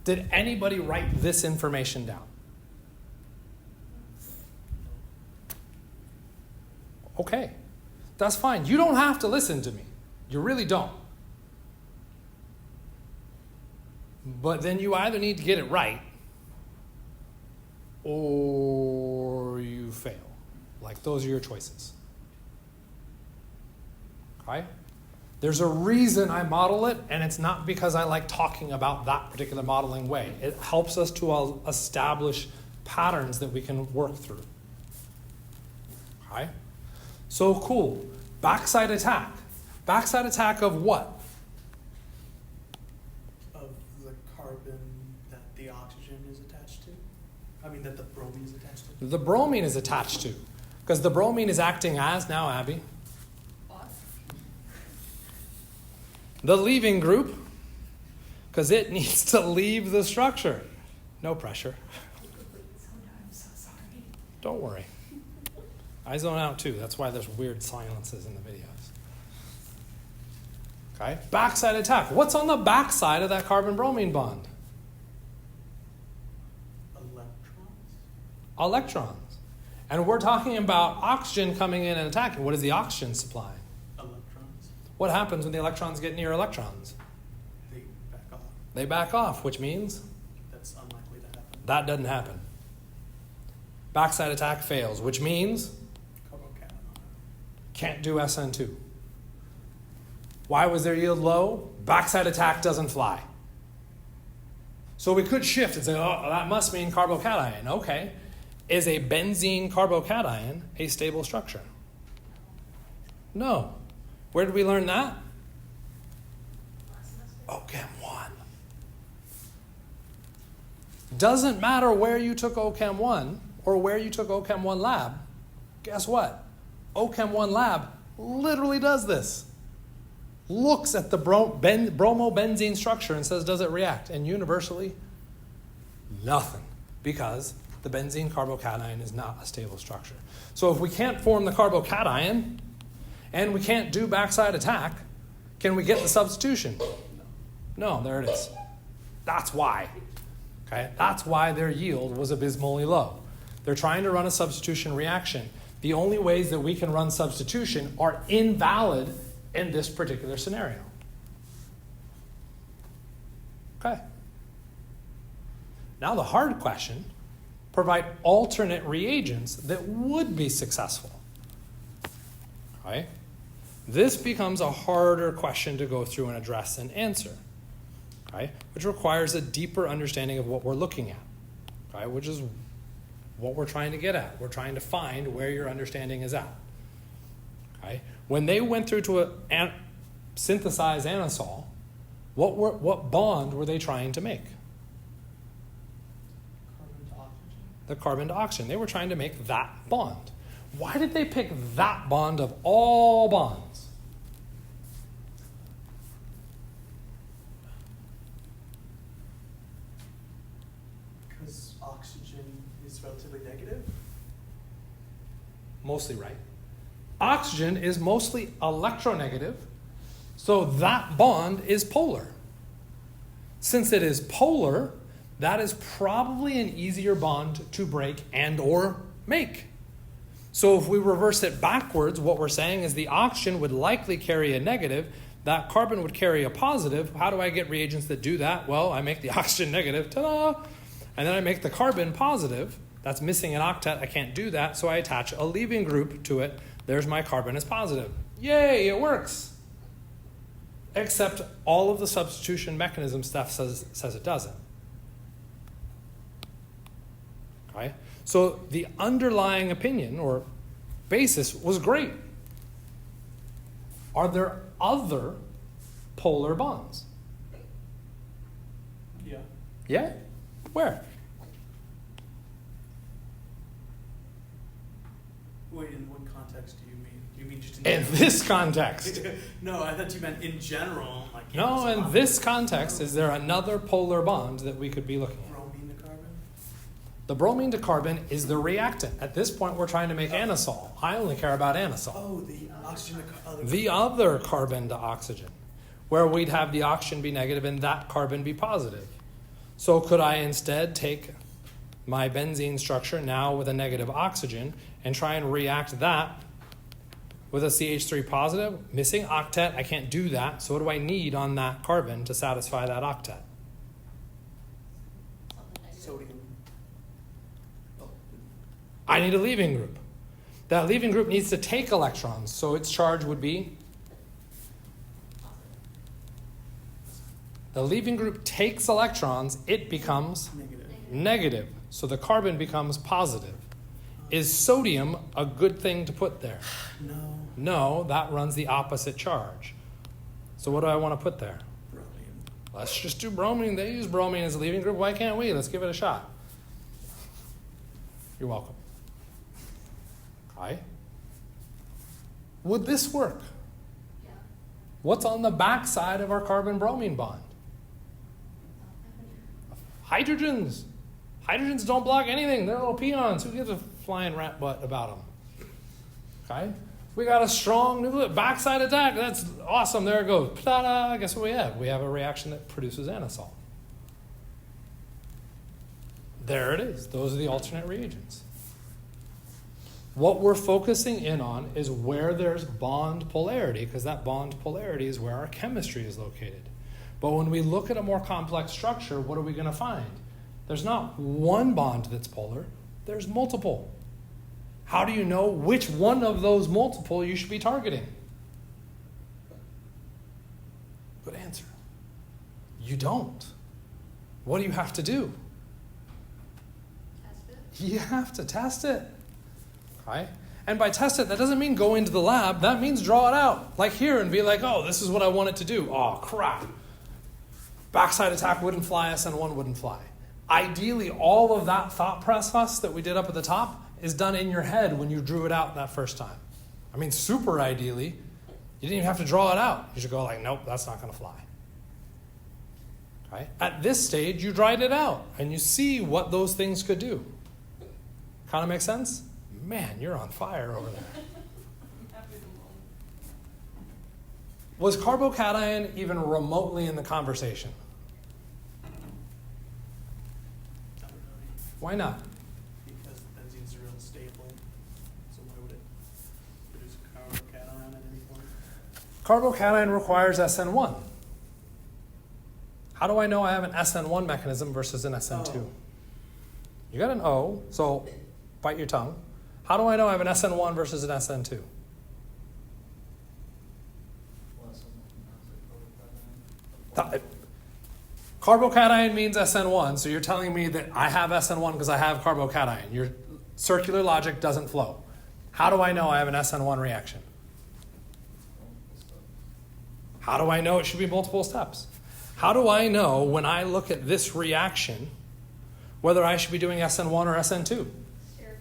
A: Did anybody write this information down? Okay, that's fine. You don't have to listen to me. You really don't. But then you either need to get it right or you fail. Like, those are your choices. Okay? There's a reason I model it, and it's not because I like talking about that particular modeling way. It helps us to establish patterns that we can work through. Okay? So cool. Backside attack. Backside attack of what?
C: Of the carbon that the oxygen is attached to? I mean, that the bromine is attached to?
A: The bromine is attached to. Because the bromine is acting as, now Abby, the leaving group, because it needs to leave the structure. No pressure.
E: I'm so sorry.
A: Don't worry. I zone out too. That's why there's weird silences in the videos. Okay? Backside attack. What's on the backside of that carbon-bromine bond?
C: Electrons?
A: Electrons. And we're talking about oxygen coming in and attacking. What is the oxygen supply?
C: Electrons.
A: What happens when the electrons get near electrons?
C: They back off.
A: They back off, which means
C: That's unlikely to happen.
A: that doesn't happen. Backside attack fails, which means
C: Carbocation.
A: can't do SN2. Why was their yield low? Backside attack doesn't fly. So we could shift and say, oh, that must mean carbocation. Okay. Is a benzene carbocation a stable structure? No. Where did we learn that? OChem 1. Doesn't matter where you took OChem 1 or where you took OChem 1 lab. Guess what? OChem 1 lab literally does this. Looks at the bromobenzene structure and says, does it react? And universally, nothing. Because the benzene carbocation is not a stable structure. So if we can't form the carbocation and we can't do backside attack, can we get the substitution? No, there it is. That's why. Okay? That's why their yield was abysmally low. They're trying to run a substitution reaction. The only ways that we can run substitution are invalid in this particular scenario. Okay. Now the hard question, provide alternate reagents that would be successful. Okay? This becomes a harder question to go through and address and answer. Okay? Which requires a deeper understanding of what we're looking at. Okay? Which is what we're trying to get at. We're trying to find where your understanding is at. Okay? When they went through to synthesize anisole, what bond were they trying to make?
C: Carbon to oxygen.
A: The carbon to oxygen. They were trying to make that bond. Why did they pick that bond of all bonds?
C: Because oxygen is relatively negative.
A: Mostly right. Oxygen is mostly electronegative, so that bond is polar. Since it is polar, that is probably an easier bond to break and or make. So if we reverse it backwards, what we're saying is the oxygen would likely carry a negative, that carbon would carry a positive. How do I get reagents that do that? Well, I make the oxygen negative, ta-da! And then I make the carbon positive. That's missing an octet, I can't do that, so I attach a leaving group to it. There's my carbon as positive. Yay, it works! Except all of the substitution mechanism stuff says it doesn't. Okay? So the underlying opinion or basis was great. Are there other polar bonds?
C: Yeah.
A: Yeah? Where?
C: Wait, in what context do you mean? Do you mean just
A: In this context.
C: No, I thought you meant in general. Like
A: No, in this context, is there another polar bond that we could be looking at?
C: bromine to carbon.
A: The bromine to carbon is the reactant. At this point, we're trying to make anisole. I only care about anisole.
C: Oh, the oxygen to other.
A: The other carbon to oxygen, where we'd have the oxygen be negative and that carbon be positive. So could I instead take my benzene structure now with a negative oxygen and try and react that with a CH3 positive? Missing octet, I can't do that. So what do I need on that carbon to satisfy that octet?
E: Something negative.
C: Sodium. Oh,
A: I need a leaving group. That leaving group needs to take electrons, so its charge would be, the leaving group takes electrons, it becomes
C: negative.
A: negative, so the carbon becomes positive. Is sodium a good thing to put there?
C: No.
A: No, that runs the opposite charge. So what do I want to put there?
C: Bromine.
A: Let's just do bromine. They use bromine as a leaving group. Why can't we? Let's give it a shot. You're welcome. Okay. Would this work?
E: Yeah.
A: What's on the back side of our carbon-bromine bond? Hydrogens. Hydrogens don't block anything. They're little peons. Who gives a flying rat butt about them? Okay? We got a strong nuclear backside attack. That's awesome. There it goes. Ta-da! Guess what we have? We have a reaction that produces anisole. There it is. Those are the alternate reagents. What we're focusing in on is where there's bond polarity, because that bond polarity is where our chemistry is located. But when we look at a more complex structure, what are we going to find? There's not one bond that's polar, there's multiple. How do you know which one of those multiple you should be targeting? Good answer. You don't. What do you have to do?
E: Test it.
A: You have to test it. Okay? And by test it, that doesn't mean go into the lab. That means draw it out. Like here and be like, oh, this is what I want it to do. Oh, crap. Backside attack wouldn't fly, SN1 wouldn't fly. Ideally, all of that thought process that we did up at the top is done in your head when you drew it out that first time. I mean, super ideally, you didn't even have to draw it out. You should go like, nope, that's not going to fly. Okay? At this stage, you dried it out, and you see what those things could do. Kind of make sense? Man, you're on fire over there. Was carbocation even remotely in the conversation?
C: Not really.
A: Why not?
C: Because benzene's real stable. So why would it produce a carbocation at any point?
A: Carbocation requires SN1. How do I know I have an SN1 mechanism versus an SN2?
C: Oh.
A: You got an O, so bite your tongue. How do I know I have an SN1 versus an SN2? Carbocation means SN1, so you're telling me that I have SN1 because I have carbocation. Your circular logic doesn't flow. How do I know I have an SN1 reaction? How do I know it should be multiple steps? How do I know when I look at this reaction whether I should be doing SN1 or SN2?
E: Steric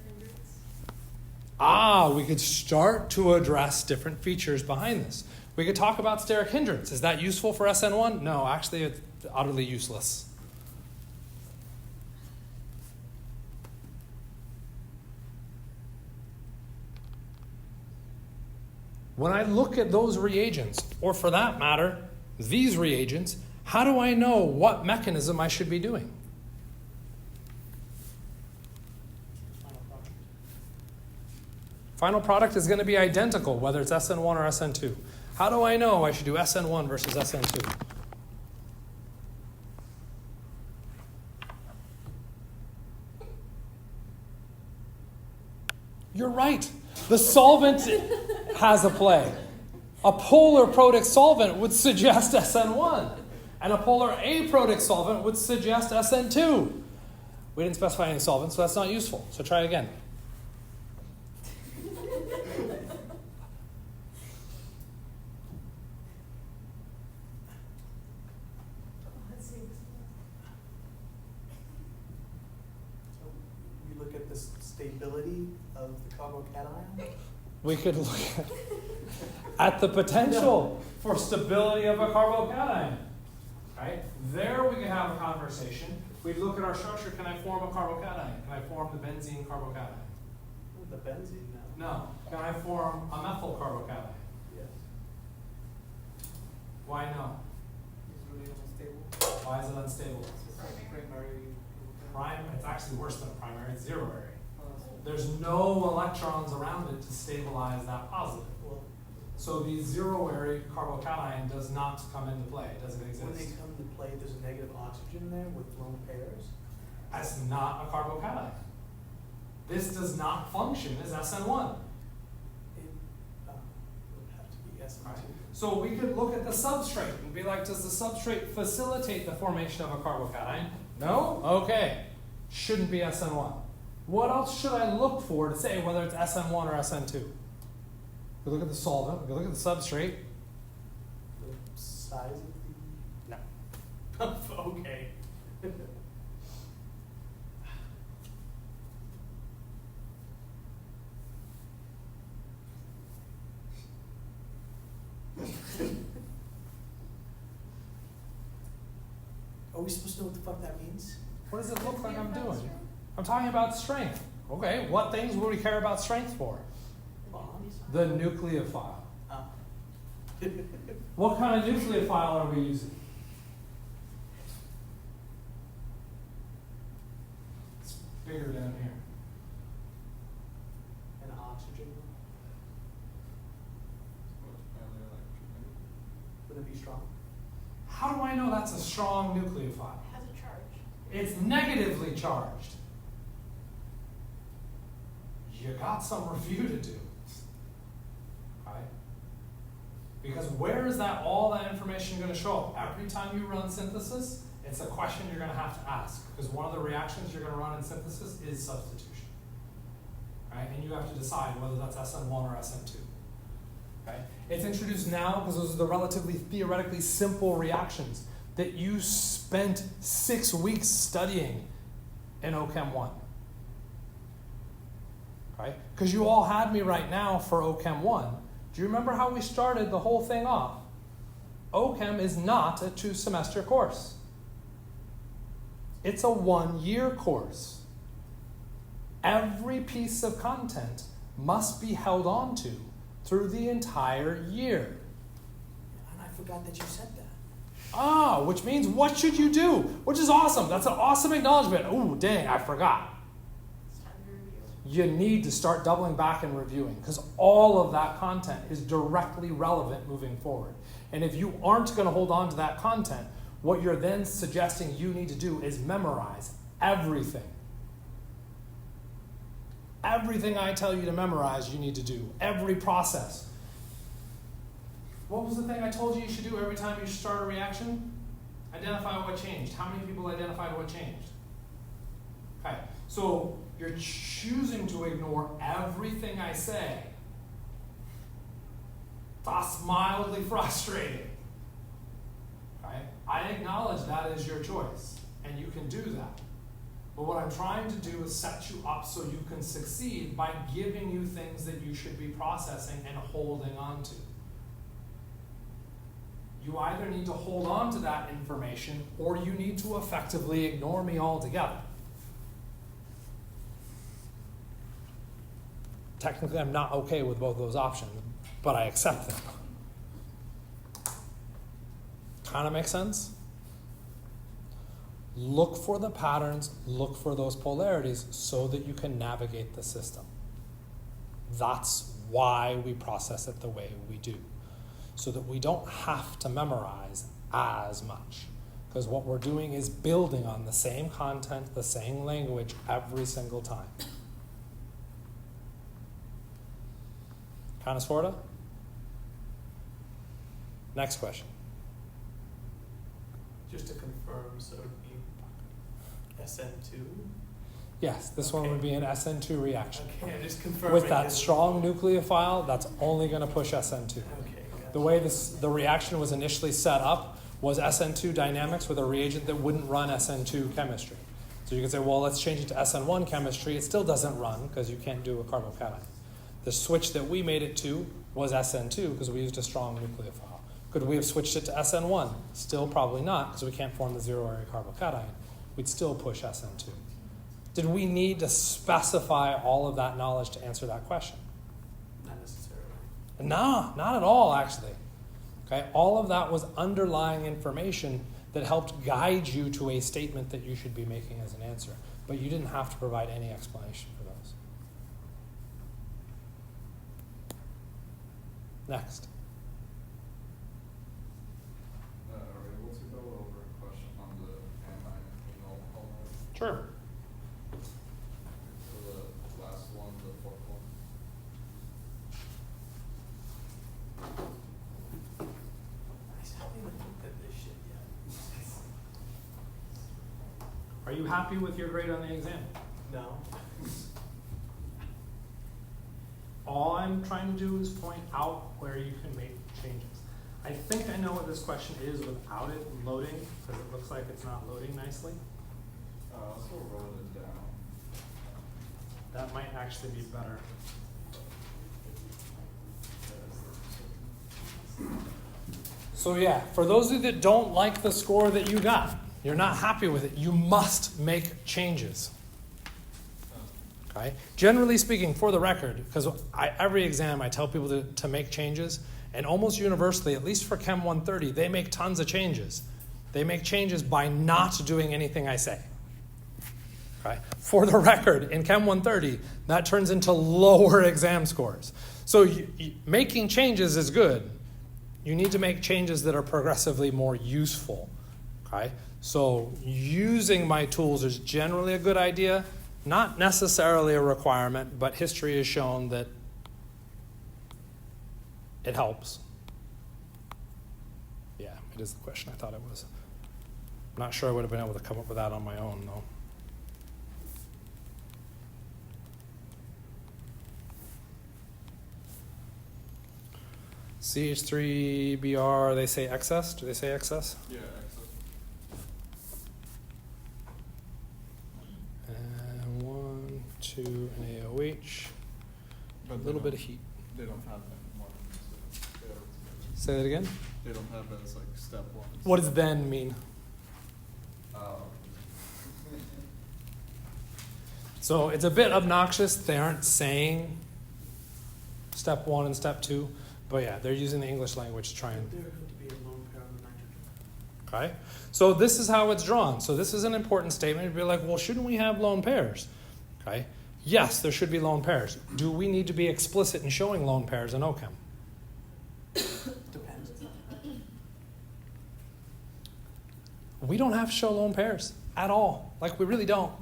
E: hindrance.
A: We could start to address different features behind this. We could talk about steric hindrance. Is that useful for SN1? No, actually it's utterly useless. When I look at those reagents, or for that matter, these reagents, How do I know what mechanism I should be doing?
C: Final product.
A: Final product is going to be identical, whether it's SN1 or SN2. How do I know I should do SN1 versus SN2? You're right. The solvent has a play. A polar protic solvent would suggest SN1, and a polar aprotic solvent would suggest SN2. We didn't specify any solvent, so that's not useful. So try again.
C: So we look at the stability of the carbocation.
A: We could look at the potential for stability of a carbocation. Right? There we could have a conversation. We'd look at our structure. Can I form a carbocation? Can I form the benzene carbocation?
C: The benzene now.
A: No. Can I form a methyl carbocation?
C: Yes.
A: Why no?
D: It's really unstable.
A: Why is it unstable?
D: Primary.
A: It's actually worse than a primary. It's zero area.
D: Oh,
A: There's no electrons around it to stabilize that positive.
C: Well,
A: So the zero area carbocation does not come into play. It doesn't exist.
C: when they come to play, there's a negative oxygen there with lone pairs.
A: That's not a carbocation. This does not function as SN1.
C: It would have to be SN2.
A: Right. So we could look at the substrate and be like, does the substrate facilitate the formation of a carbocation? No? Okay. Shouldn't be SN1. What else should I look for to say whether it's SN1 or SN2? We look at the solvent, we look at the substrate.
C: The size of the.
A: No.
C: Okay. Are we supposed to know what the fuck that means?
A: What does it look like I'm doing? I'm talking about strength. Okay, what things would we care about strength for?
C: Bonds?
A: The nucleophile.
C: Ah.
A: What kind of nucleophile are we using? It's bigger down here.
C: And oxygen? Would it be strong?
A: How do I know that's a strong nucleophile?
E: It has a charge.
A: It's negatively charged. You got some review to do. Right? Because where is that all that information going to show up? Every time you run synthesis, it's a question you're going to have to ask. Because one of the reactions you're going to run in synthesis is substitution. Right? And you have to decide whether that's SN1 or SN2. Okay? It's introduced now because those are the relatively theoretically simple reactions that you spent 6 weeks studying in OChem 1. Right? Because you all had me right now for OChem 1. Do you remember how we started the whole thing off? OChem is not a 2-semester course. It's a 1-year course. Every piece of content must be held on to through the entire year.
C: And I forgot that you said that.
A: Ah, which means what should you do? Which is awesome. That's an awesome acknowledgement. Ooh, dang, I forgot.
E: It's time to review.
A: You need to start doubling back and reviewing because all of that content is directly relevant moving forward. And if you aren't going to hold on to that content, what you're then suggesting you need to do is memorize everything. Everything I tell you to memorize, you need to do. Every process. What was the thing I told you you should do every time you start a reaction? Identify what changed. How many people identified what changed? Okay, so you're choosing to ignore everything I say. That's mildly frustrating. Okay? I acknowledge that is your choice, and you can do that. But what I'm trying to do is set you up so you can succeed by giving you things that you should be processing and holding on to. You either need to hold on to that information or you need to effectively ignore me altogether. Technically, I'm not okay with both those options, but I accept them. Kind of makes sense? Look for the patterns, look for those polarities so that you can navigate the system. That's why we process it the way we do, so that we don't have to memorize as much. Because what we're doing is building on the same content, the same language every single time. Kind of, sorta? Next question.
C: Just to confirm, so it would be SN2?
A: Yes, this one would be an SN2 reaction.
C: Okay, I just confirmed.
A: With that strong nucleophile, that's only going to push SN2.
C: Okay, gotcha.
A: The way the reaction was initially set up was SN2 dynamics with a reagent that wouldn't run SN2 chemistry. So you could say, well, let's change it to SN1 chemistry. It still doesn't run because you can't do a carbocation. The switch that we made it to was SN2 because we used a strong nucleophile. Could we have switched it to SN1? Still probably not because we can't form the zero-area carbocation. We'd still push SN2. Did we need to specify all of that knowledge to answer that question?
C: Not necessarily.
A: No, not at all, actually. Okay, all of that was underlying information that helped guide you to a statement that you should be making as an answer, but you didn't have to provide any explanation for those. Next.
B: Are we able to go over a question on the anion and phenol polymer?
A: Sure.
B: So the last one, the fourth one.
C: I haven't even looked at this shit yet.
A: Are you happy with your grade on the exam?
C: No.
A: All I'm trying to do is point out where you can make changes. I think I know what this question is without it loading, because it looks like it's not loading nicely.
B: Also wrote it down.
A: That might actually be better. So yeah, for those of you that don't like the score that you got, you're not happy with it, you must make changes. Okay? Generally speaking, for the record, because every exam I tell people to make changes, and almost universally, at least for Chem 130, they make tons of changes. They make changes by not doing anything I say. Okay? For the record, in Chem 130, that turns into lower exam scores. So making changes is good. You need to make changes that are progressively more useful. Okay? So using my tools is generally a good idea. Not necessarily a requirement, but history has shown that it helps. Yeah, it is the question I thought it was. I'm not sure I would have been able to come up with that on my own, though. CH3BR, they say excess? Do they say excess?
B: Yeah, excess.
A: And 1, 2, and AOH.
B: But
A: A little bit of heat.
B: They don't have that one.
A: Say that again?
B: They don't have that as like step one.
A: What does then mean?
B: Oh.
A: So it's a bit obnoxious. They aren't saying step 1 and step 2, but yeah, they're using the English language to try and.
C: They're going to be a lone pair on the nitrogen.
A: Okay? So this is how it's drawn. So this is an important statement. It'd be like, well, shouldn't we have lone pairs? Okay? Yes, there should be lone pairs. Do we need to be explicit in showing lone pairs in OCHEM?
C: Depends.
A: We don't have to show lone pairs at all. Like, we really don't.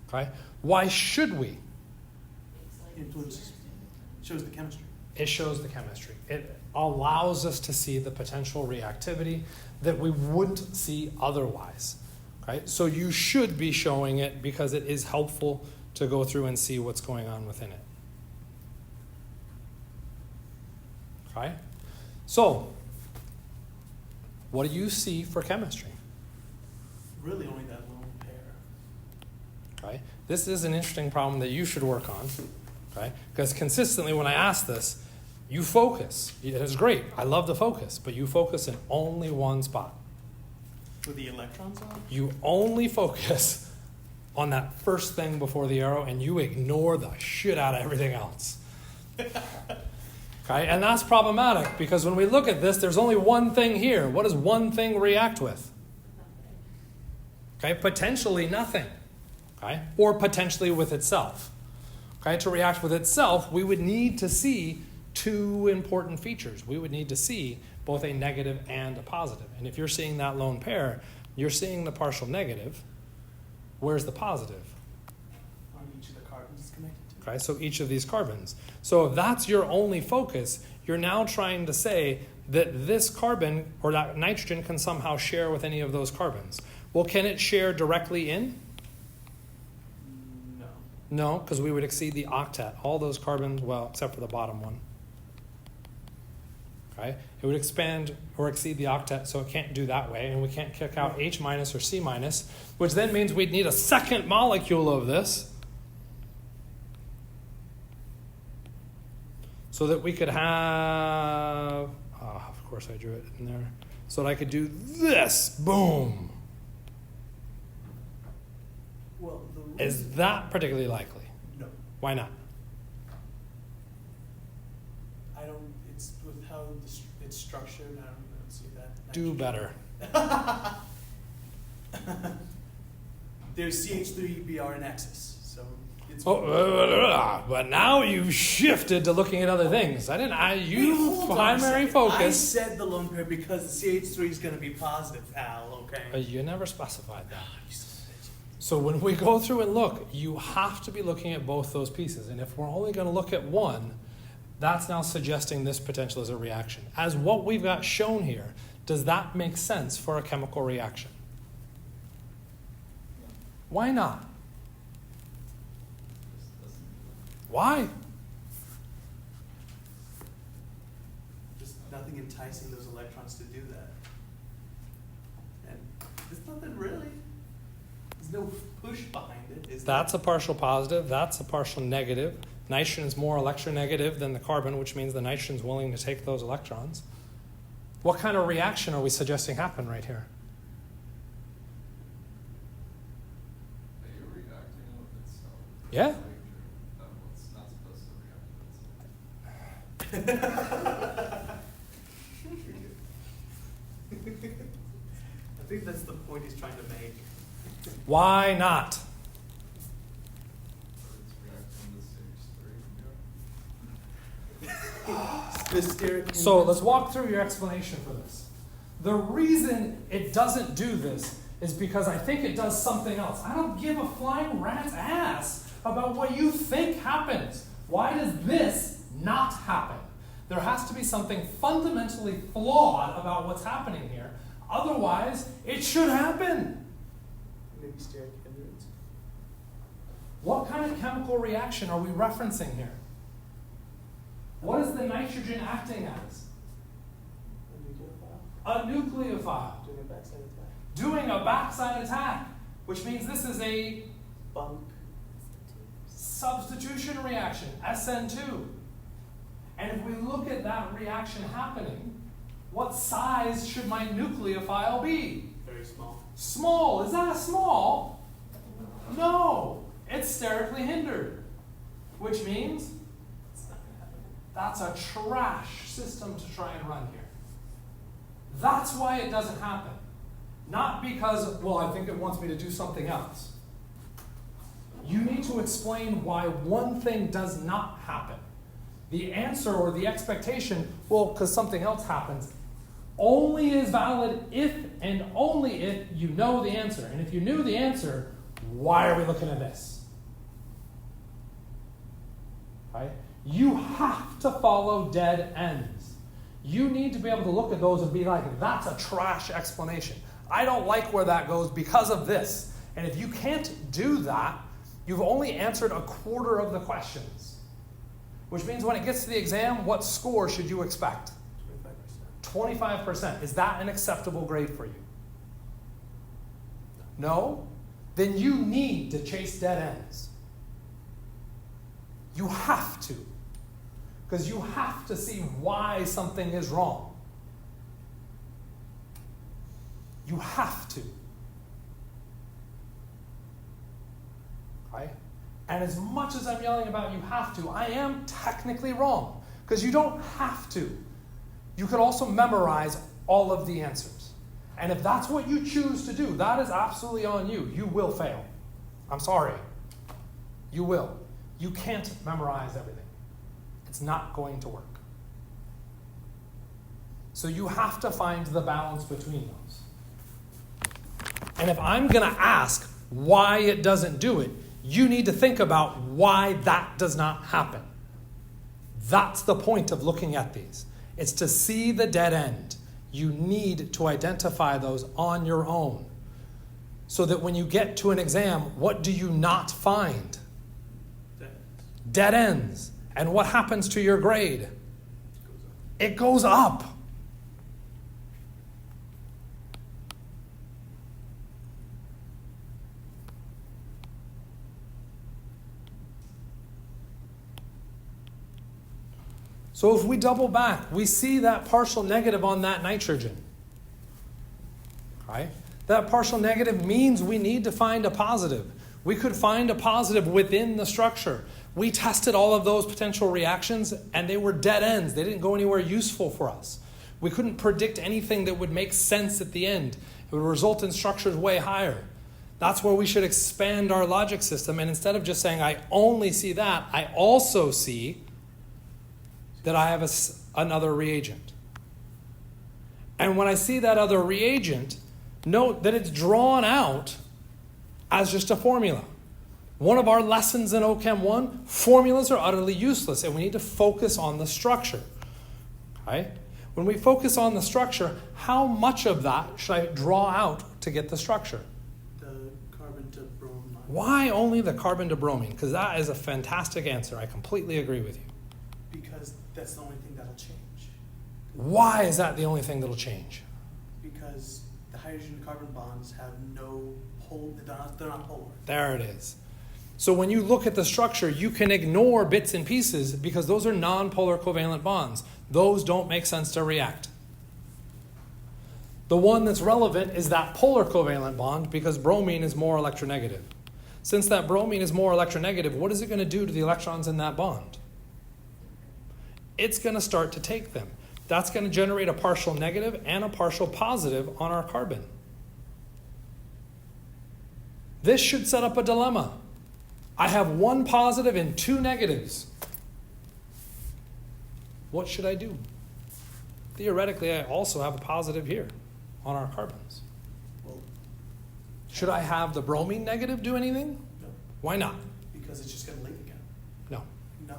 A: Okay? Why should we?
C: Influences. Shows the chemistry.
A: It shows the chemistry. It allows us to see the potential reactivity that we wouldn't see otherwise. Okay? So you should be showing it because it is helpful to go through and see what's going on within it. Okay? So, what do you see for chemistry?
C: Really only that lone pair.
A: Okay? This is an interesting problem that you should work on. Okay? Because consistently when I ask this, you focus. It's great. I love the focus, but you focus in only one spot.
C: With the electrons on?
A: You only focus on that first thing before the arrow, and you ignore the shit out of everything else. Okay? And that's problematic, because when we look at this, there's only one thing here. What does one thing react with? Okay, potentially nothing. Okay, or potentially with itself. Okay, to react with itself, we would need to see two important features. We would need to see both a negative and a positive. And if you're seeing that lone pair, you're seeing the partial negative. Where's the positive?
C: On each of the carbons it's connected to.
A: Okay, so each of these carbons. So if that's your only focus, you're now trying to say that this carbon or that nitrogen can somehow share with any of those carbons. Well, can it share directly in?
C: No.
A: No, because we would exceed the octet. All those carbons, well, except for the bottom one. Okay, it would expand or exceed the octet, so it can't do that way, and we can't kick out H minus or C minus, which then means we'd need a second molecule of this so that we could have, of course I drew it in there, so that I could do this, boom.
C: Well,
A: Is that particularly likely?
C: No.
A: Why not?
C: I don't, it's with how it's structured, I don't see that.
A: Do better.
C: There's CH3, Br, and Axis, so it's.
A: But now you've shifted to looking at other things.
C: Hold on a
A: Primary
C: second.
A: focus.
C: I said the lone pair because the CH3 is going to be positive, Al, okay?
A: You never specified that.
C: You son of a bitch.
A: So when we go through and look, you have to be looking at both those pieces. And if we're only going to look at one, that's now suggesting this potential is a reaction. As what we've got shown here, does that make sense for a chemical reaction? Why not?
B: Just doesn't do
A: Why?
C: There's nothing enticing those electrons to do that. And there's nothing really. There's no push behind it, is there?
A: That's a partial positive. That's a partial negative. Nitrogen is more electronegative than the carbon, which means the nitrogen is willing to take those electrons. What kind of reaction are we suggesting happen right here?
B: Are you reacting with itself?
A: Yeah.
B: Like, that was not supposed to react with itself.
C: I think that's the point he's trying to make.
A: Why not?
B: Or it's reacting with CH3.
C: The steric
A: So let's walk through your explanation for this. The reason it doesn't do this is because I think it does something else. I don't give a flying rat's ass about what you think happens. Why does this not happen? There has to be something fundamentally flawed about what's happening here. Otherwise, it should happen.
C: Maybe steric hindrance.
A: What kind of chemical reaction are we referencing here? What is the nitrogen acting as?
C: A nucleophile.
A: A nucleophile.
C: Doing a backside attack.
A: Doing a backside attack, which means this is a
C: Bunk.
A: substitution reaction, SN2. And if we look at that reaction happening, what size should my nucleophile be?
C: Very small.
A: Small. Is that a small? No. It's sterically hindered, which means
C: It's not going to happen.
A: that's a trash system to try and run here. That's why it doesn't happen. Not because, well, I think it wants me to do something else. You need to explain why one thing does not happen. The answer or the expectation, well, because something else happens, only is valid if and only if you know the answer. And if you knew the answer, why are we looking at this? Right? You have to follow dead ends. You need to be able to look at those and be like, that's a trash explanation. I don't like where that goes because of this. And if you can't do that, you've only answered a quarter of the questions. Which means when it gets to the exam, what score should you expect?
C: 25%.
A: 25%. Is that an acceptable grade for you? No? Then you need to chase dead ends. You have to. Because you have to see why something is wrong. You have to. Right? And as much as I'm yelling about you have to, I am technically wrong. Because you don't have to. You could also memorize all of the answers. And if that's what you choose to do, that is absolutely on you. You will fail. I'm sorry. You will. You can't memorize everything. It's not going to work. So you have to find the balance between those. And if I'm going to ask why it doesn't do it, you need to think about why that does not happen. That's the point of looking at these. It's to see the dead end. You need to identify those on your own. So that when you get to an exam, what do you not find? Dead ends. And what happens to your grade? It goes up. So if we double back, we see that partial negative on that nitrogen. Right? That partial negative means we need to find a positive. We could find a positive within the structure. We tested all of those potential reactions and they were dead ends. They didn't go anywhere useful for us. We couldn't predict anything that would make sense at the end. It would result in structures way higher. That's where we should expand our logic system. And instead of just saying, I only see that, I also see that I have another reagent. And when I see that other reagent, note that it's drawn out as just a formula. One of our lessons in OChem 1, formulas are utterly useless, and we need to focus on the structure. Okay? When we focus on the structure, how much of that should I draw out to get the structure?
C: The carbon to bromine.
A: Why only the carbon to bromine? Because that is a fantastic answer. I completely agree with you.
C: Because that's the only thing that'll change.
A: Why is that the only thing that'll change?
C: Because the hydrogen-carbon bonds have no pole, they're not polar.
A: There it is. So when you look at the structure, you can ignore bits and pieces because those are non-polar covalent bonds. Those don't make sense to react. The one that's relevant is that polar covalent bond because bromine is more electronegative. Since that bromine is more electronegative, what is it going to do to the electrons in that bond? It's going to start to take them. That's going to generate a partial negative and a partial positive on our carbon. This should set up a dilemma. I have one positive and two negatives. What should I do? Theoretically, I also have a positive here on our carbons.
C: Well,
A: should I have the bromine negative do anything?
C: no,
A: Why not?
C: because it's just going to leak again.
A: No.
C: No.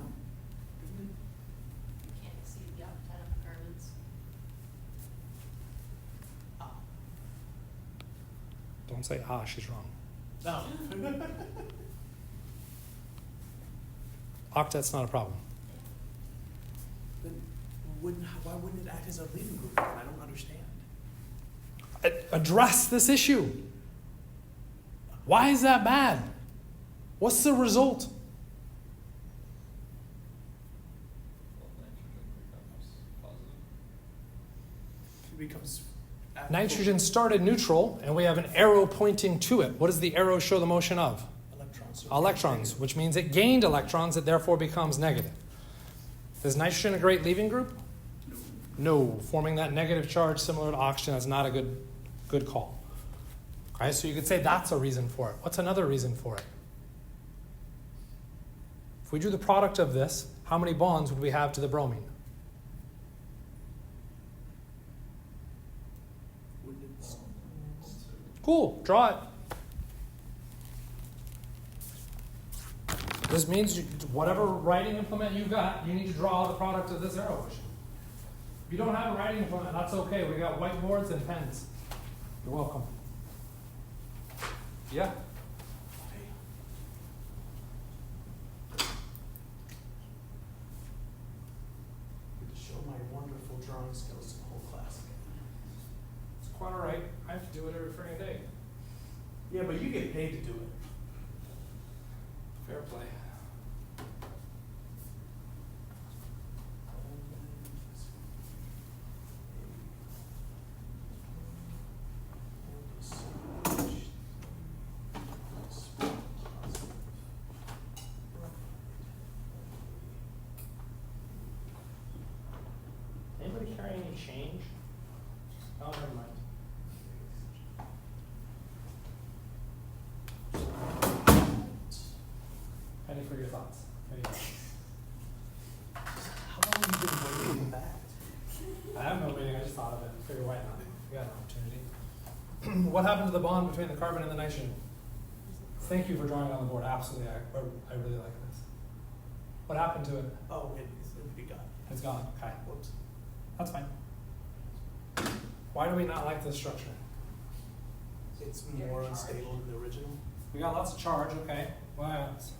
E: You can't exceed the octet of the carbons.
A: Don't say, she's wrong.
C: No.
A: Octet's not a problem.
C: Then why wouldn't it act as a leading group? I don't understand.
A: Address this issue. Why is that bad? What's the result?
B: Well, nitrogen becomes positive.
C: It becomes
A: Nitrogen started neutral, and we have an arrow pointing to it. What does the arrow show the motion of?
C: electrons. So
A: Electrons, which means it gained electrons, it therefore becomes negative. Is nitrogen a great leaving group? No. Forming that negative charge similar to oxygen is not a good call. Okay, so you could say that's a reason for it. What's another reason for it? If we drew the product of this, how many bonds would we have to the bromine?
C: Wouldn't it-
A: Cool, draw it. This means whatever writing implement you've got, you need to draw the product of this arrow motion. If you don't have a writing implement, that's okay. We got whiteboards and pens. You're welcome. Yeah.
C: To show my wonderful drawing skills to the whole class again.
A: It's quite all right. I have to do it every friggin' day.
C: Yeah, but you get paid to do it.
A: Fair play. Anybody carry any change? Oh, never mind. figure why not. We got an opportunity. What happened to the bond between the carbon and the nitrogen? Thank you for drawing it on the board. Absolutely, I really like this. What happened to it?
C: Oh, it'd be gone.
A: It's gone. Okay,
C: Whoops.
A: that's fine. Why do we not like this structure?
C: It's
E: Very
C: more
E: charged.
C: unstable than the original.
A: We got lots of charge. Okay. Why else?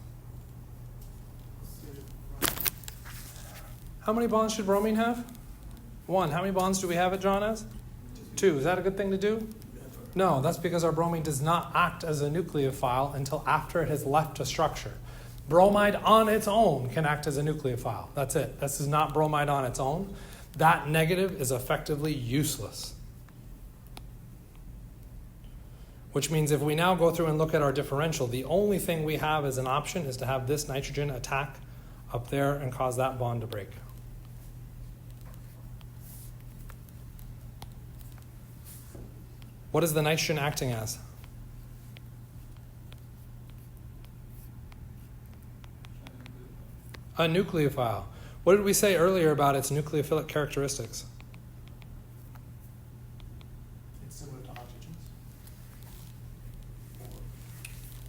A: How many bonds should bromine have? 1. How many bonds do we have it drawn as? 2. Is that a good thing to do? No, that's because our bromine does not act as a nucleophile until after it has left a structure. Bromide on its own can act as a nucleophile. That's it. This is not bromide on its own. That negative is effectively useless. Which means if we now go through and look at our differential, the only thing we have as an option is to have this nitrogen attack up there and cause that bond to break. What is the nitrogen acting as? A nucleophile. What did we say earlier about its nucleophilic characteristics?
C: It's similar to oxygen's.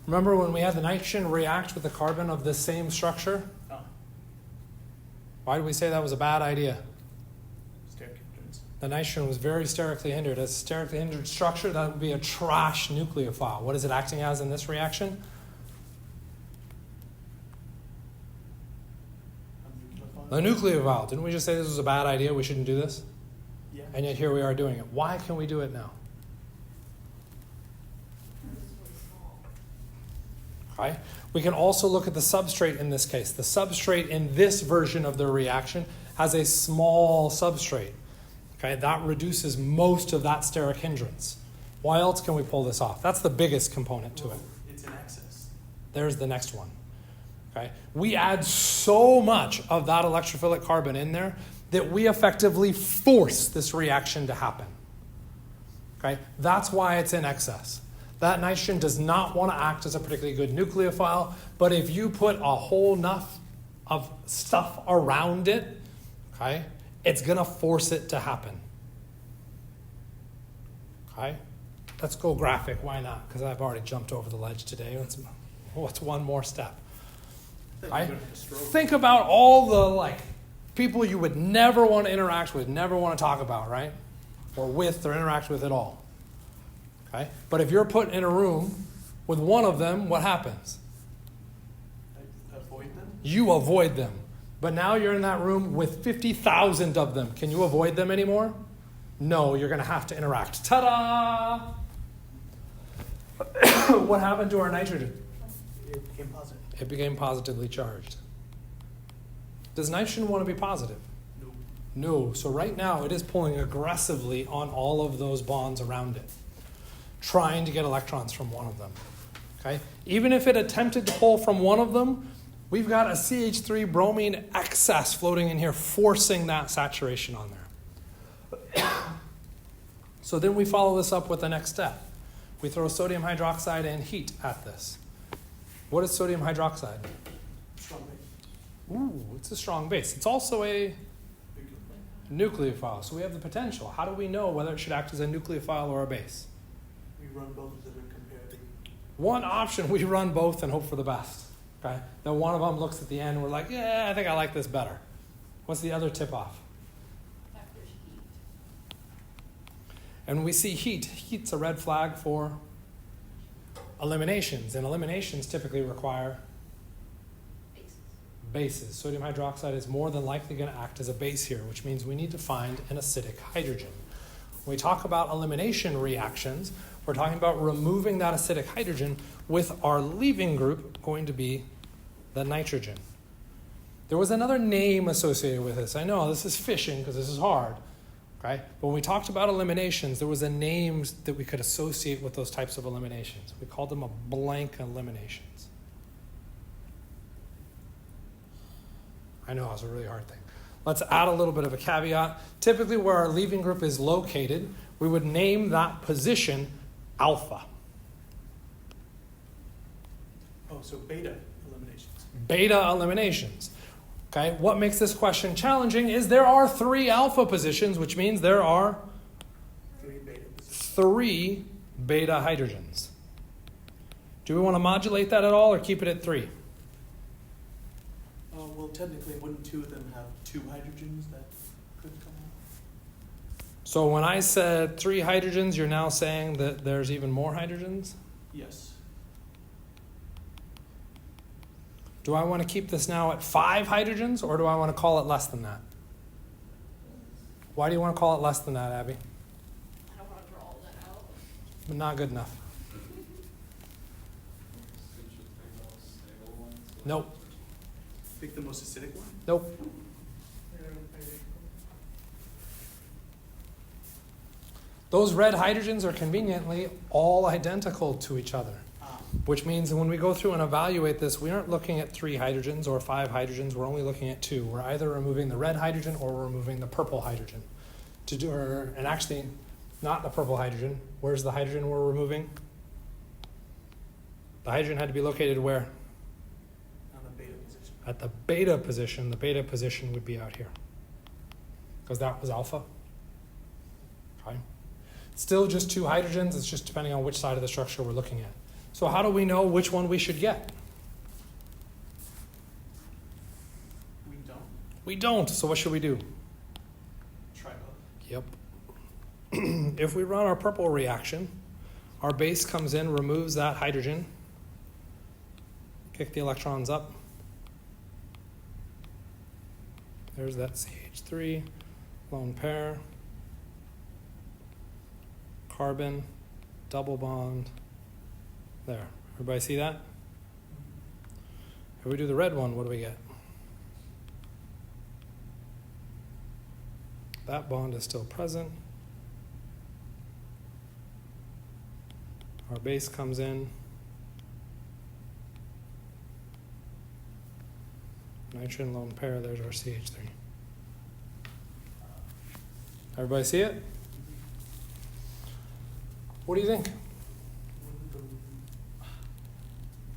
A: Remember when we had the nitrogen react with the carbon of the same structure?
C: Oh,
A: Why did we say that was a bad idea?
C: steric hindrance.
A: The nitrogen was very sterically hindered. As a sterically hindered structure, that would be a trash nucleophile. What is it acting as in this reaction? A nucleophile. Didn't we just say this was a bad idea? We shouldn't do this?
C: Yeah.
A: And yet here we are doing it. Why can we do it now?
E: This is really small.
A: Okay. We can also look at the substrate in this case. The substrate in this version of the reaction has a small substrate. Okay, that reduces most of that steric hindrance. Why else can we pull this off? That's the biggest component to it.
C: Well, it's in excess.
A: There's the next one. Okay, we add so much of that electrophilic carbon in there that we effectively force this reaction to happen. Okay, that's why it's in excess. That nitrogen does not want to act as a particularly good nucleophile, but if you put a whole enough of stuff around it, okay, it's going to force it to happen. Okay, let's go graphic. Why not? Because I've already jumped over the ledge today. What's one more step? Right? Think about all the people you would never want to interact with, never want to talk about, right? Or with or interact with at all. Okay? But if you're put in a room with one of them, what happens?
C: Avoid them?
A: You avoid them. But now you're in that room with 50,000 of them. Can you avoid them anymore? No, you're going to have to interact. Ta-da! What happened to our nitrogen?
C: It became positive.
A: It became positively charged. Does nitrogen want to be positive?
C: No.
A: No. So right now it is pulling aggressively on all of those bonds around it, trying to get electrons from one of them. Okay? Even if it attempted to pull from one of them, we've got a CH3 bromine excess floating in here, forcing that saturation on there. So then we follow this up with the next step. We throw sodium hydroxide and heat at this. What is sodium hydroxide?
C: Strong base.
A: Ooh, it's a strong base. It's also a
C: Big
A: nucleophile. So we have the potential. How do we know whether it should act as a nucleophile or a base?
C: We run both of them and compare them.
A: One option, we run both and hope for the best. Okay? Then one of them looks at the end and we're like, yeah, I think I like this better. What's the other tip off?
E: There's heat.
A: And we see heat. Heat's a red flag for eliminations. And eliminations typically require
E: Bases.
A: bases. Sodium hydroxide is more than likely going to act as a base here, which means we need to find an acidic hydrogen. When we talk about elimination reactions, we're talking about removing that acidic hydrogen with our leaving group going to be the nitrogen. There was another name associated with this. I know this is fishing because this is hard. Okay? But when we talked about eliminations, there was a name that we could associate with those types of eliminations. We called them a blank eliminations. I know, it was a really hard thing. Let's add a little bit of a caveat. Typically where our leaving group is located, we would name that position alpha.
C: Oh, so beta eliminations.
A: Beta eliminations. Okay, what makes this question challenging is there are 3 alpha positions, which means there are
C: 3 beta positions.
A: 3 beta hydrogens. Do we want to modulate that at all or keep it at 3?
C: Well, technically, wouldn't 2 of them have 2 hydrogens that could come out?
A: So when I said 3 hydrogens, you're now saying that there's even more hydrogens?
C: Yes.
A: Do I want to keep this now at 5 hydrogens, or do I want to call it less than that? Why do you want to call it less than that, Abby?
E: I don't wanna draw all that out.
A: But not good enough. Nope.
C: Pick the most acidic one?
A: Nope. Those red hydrogens are conveniently all identical to each other, which means that when we go through and evaluate this, we aren't looking at 3 hydrogens or 5 hydrogens. We're only looking at 2. We're either removing the red hydrogen or we're removing the purple hydrogen. And actually, not the purple hydrogen. Where's the hydrogen we're removing? The hydrogen had to be located where?
C: On the beta position.
A: At the beta position. The beta position would be out here, because that was alpha. Okay. Still just 2 hydrogens. It's just depending on which side of the structure we're looking at. So how do we know which one we should get?
C: We don't.
A: We don't. So what should we do?
C: Try both.
A: Yep. If we run our purple reaction, our base comes in, removes that hydrogen, kick the electrons up. There's that CH3, lone pair, carbon, double bond. There. Everybody see that? If we do the red one, what do we get? That bond is still present. Our base comes in. Nitrogen lone pair, there's our CH3. Everybody see it? What do you think?
C: Wouldn't the,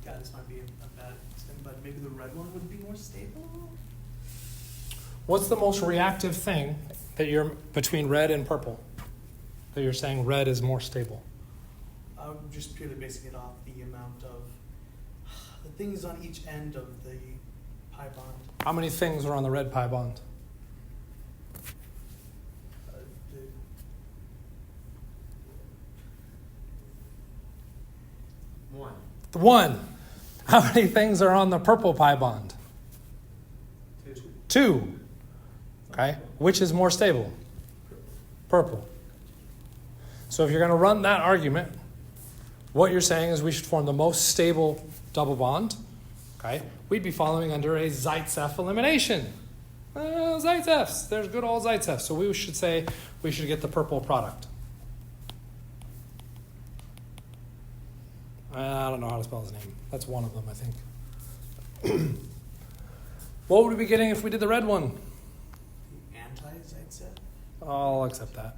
C: God, this might be a bad thing, but maybe the red one would be more stable?
A: What's the most reactive thing that you're between red and purple? That you're saying red is more stable?
C: I'm just purely basing it off the amount of the things on each end of the pi bond.
A: How many things are on the red pi bond?
C: The
A: 1. How many things are on the purple pi bond? 2. Okay. Which is more stable? Purple. So if you're going to run that argument, what you're saying is we should form the most stable double bond. Okay. We'd be following under a Zaitsev elimination. Zaitsevs. There's good old Zaitsevs. So we should say we should get the purple product. I don't know how to spell his name. That's one of them, I think. What would we be getting if we did the red one?
C: The anti-Zaitsev?
A: I'll accept that.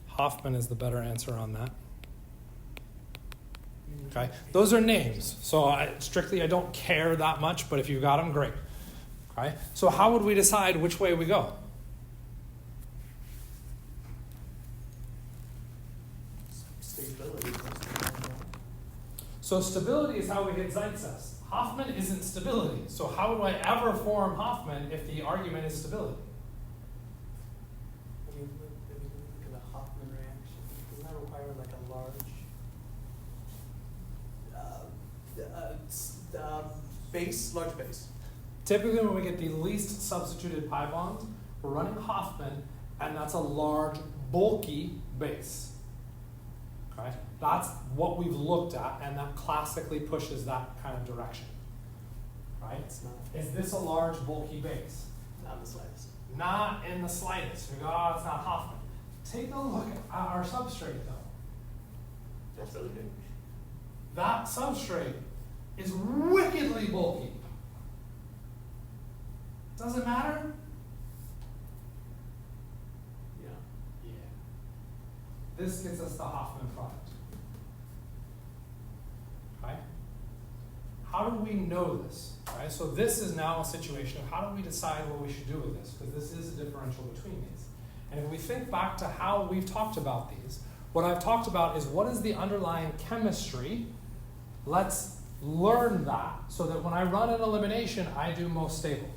A: Hoffman is the better answer on that. Okay, those are names. So I don't care that much, but if you've got them, great. Okay, so how would we decide which way we go?
C: Stability.
A: So stability is how we get Zaitsevs. Hoffman isn't stability. So how do I ever form Hoffman if the argument is stability?
C: When you look at the Hoffman reaction, doesn't that require like a large base?
A: Typically when we get the least substituted pi bond, we're running Hoffman, and that's a large, bulky base. Okay? That's what we've looked at, and that classically pushes that kind of direction. Right?
C: It's not.
A: Is this a large, bulky base?
C: Not the slightest.
A: Not in the slightest. We go, oh, it's not Hoffman. Take a look at our substrate, though.
C: That's really big.
A: That substrate is wickedly bulky. Does it matter?
C: Yeah.
A: Yeah. This gets us the Hoffman product. Okay? how do we know this? Right? So this is now a situation of how do we decide what we should do with this? Because this is a differential between these. And if we think back to how we've talked about these, what I've talked about is what is the underlying chemistry. Let's learn that so that when I run an elimination, I do most stable.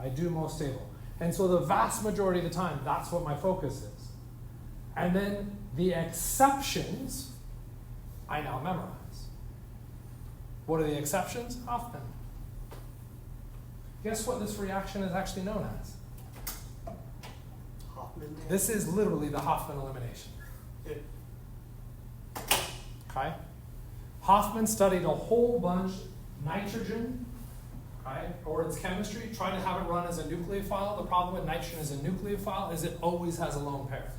A: I do most stable. And so the vast majority of the time, that's what my focus is. And then the exceptions, I now memorize. What are the exceptions? Hoffman. Guess what this reaction is actually known as?
C: Hoffman.
A: This is literally the Hoffman elimination.
C: Yeah.
A: Okay? Hoffman studied a whole bunch nitrogen, okay, or its chemistry, tried to have it run as a nucleophile. The problem with nitrogen as a nucleophile is it always has a lone pair.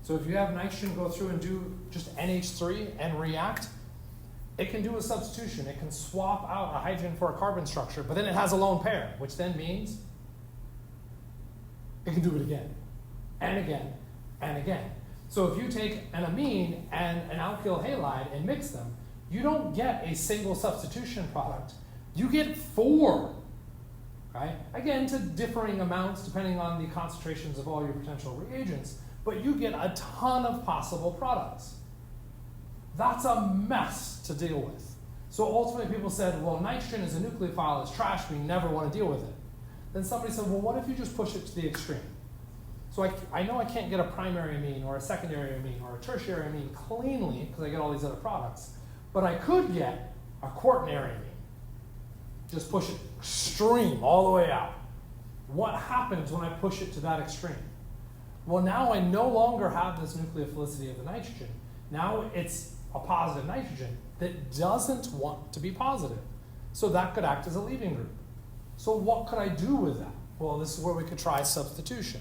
A: So if you have nitrogen go through and do just NH3 and react, it can do a substitution. It can swap out a hydrogen for a carbon structure, but then it has a lone pair, which then means it can do it again, and again, and again. So if you take an amine and an alkyl halide and mix them, you don't get a single substitution product. You get 4, right? Again, to differing amounts depending on the concentrations of all your potential reagents, but you get a ton of possible products. That's a mess to deal with. So ultimately people said, well, nitrogen as a nucleophile is trash, we never want to deal with it. Then somebody said, well, what if you just push it to the extreme? So I know I can't get a primary amine or a secondary amine or a tertiary amine cleanly because I get all these other products, but I could get a quaternary amine. Just push it extreme all the way out. What happens when I push it to that extreme? Well, now I no longer have this nucleophilicity of the nitrogen. Now it's a positive nitrogen that doesn't want to be positive. So that could act as a leaving group. So what could I do with that? Well, this is where we could try substitution.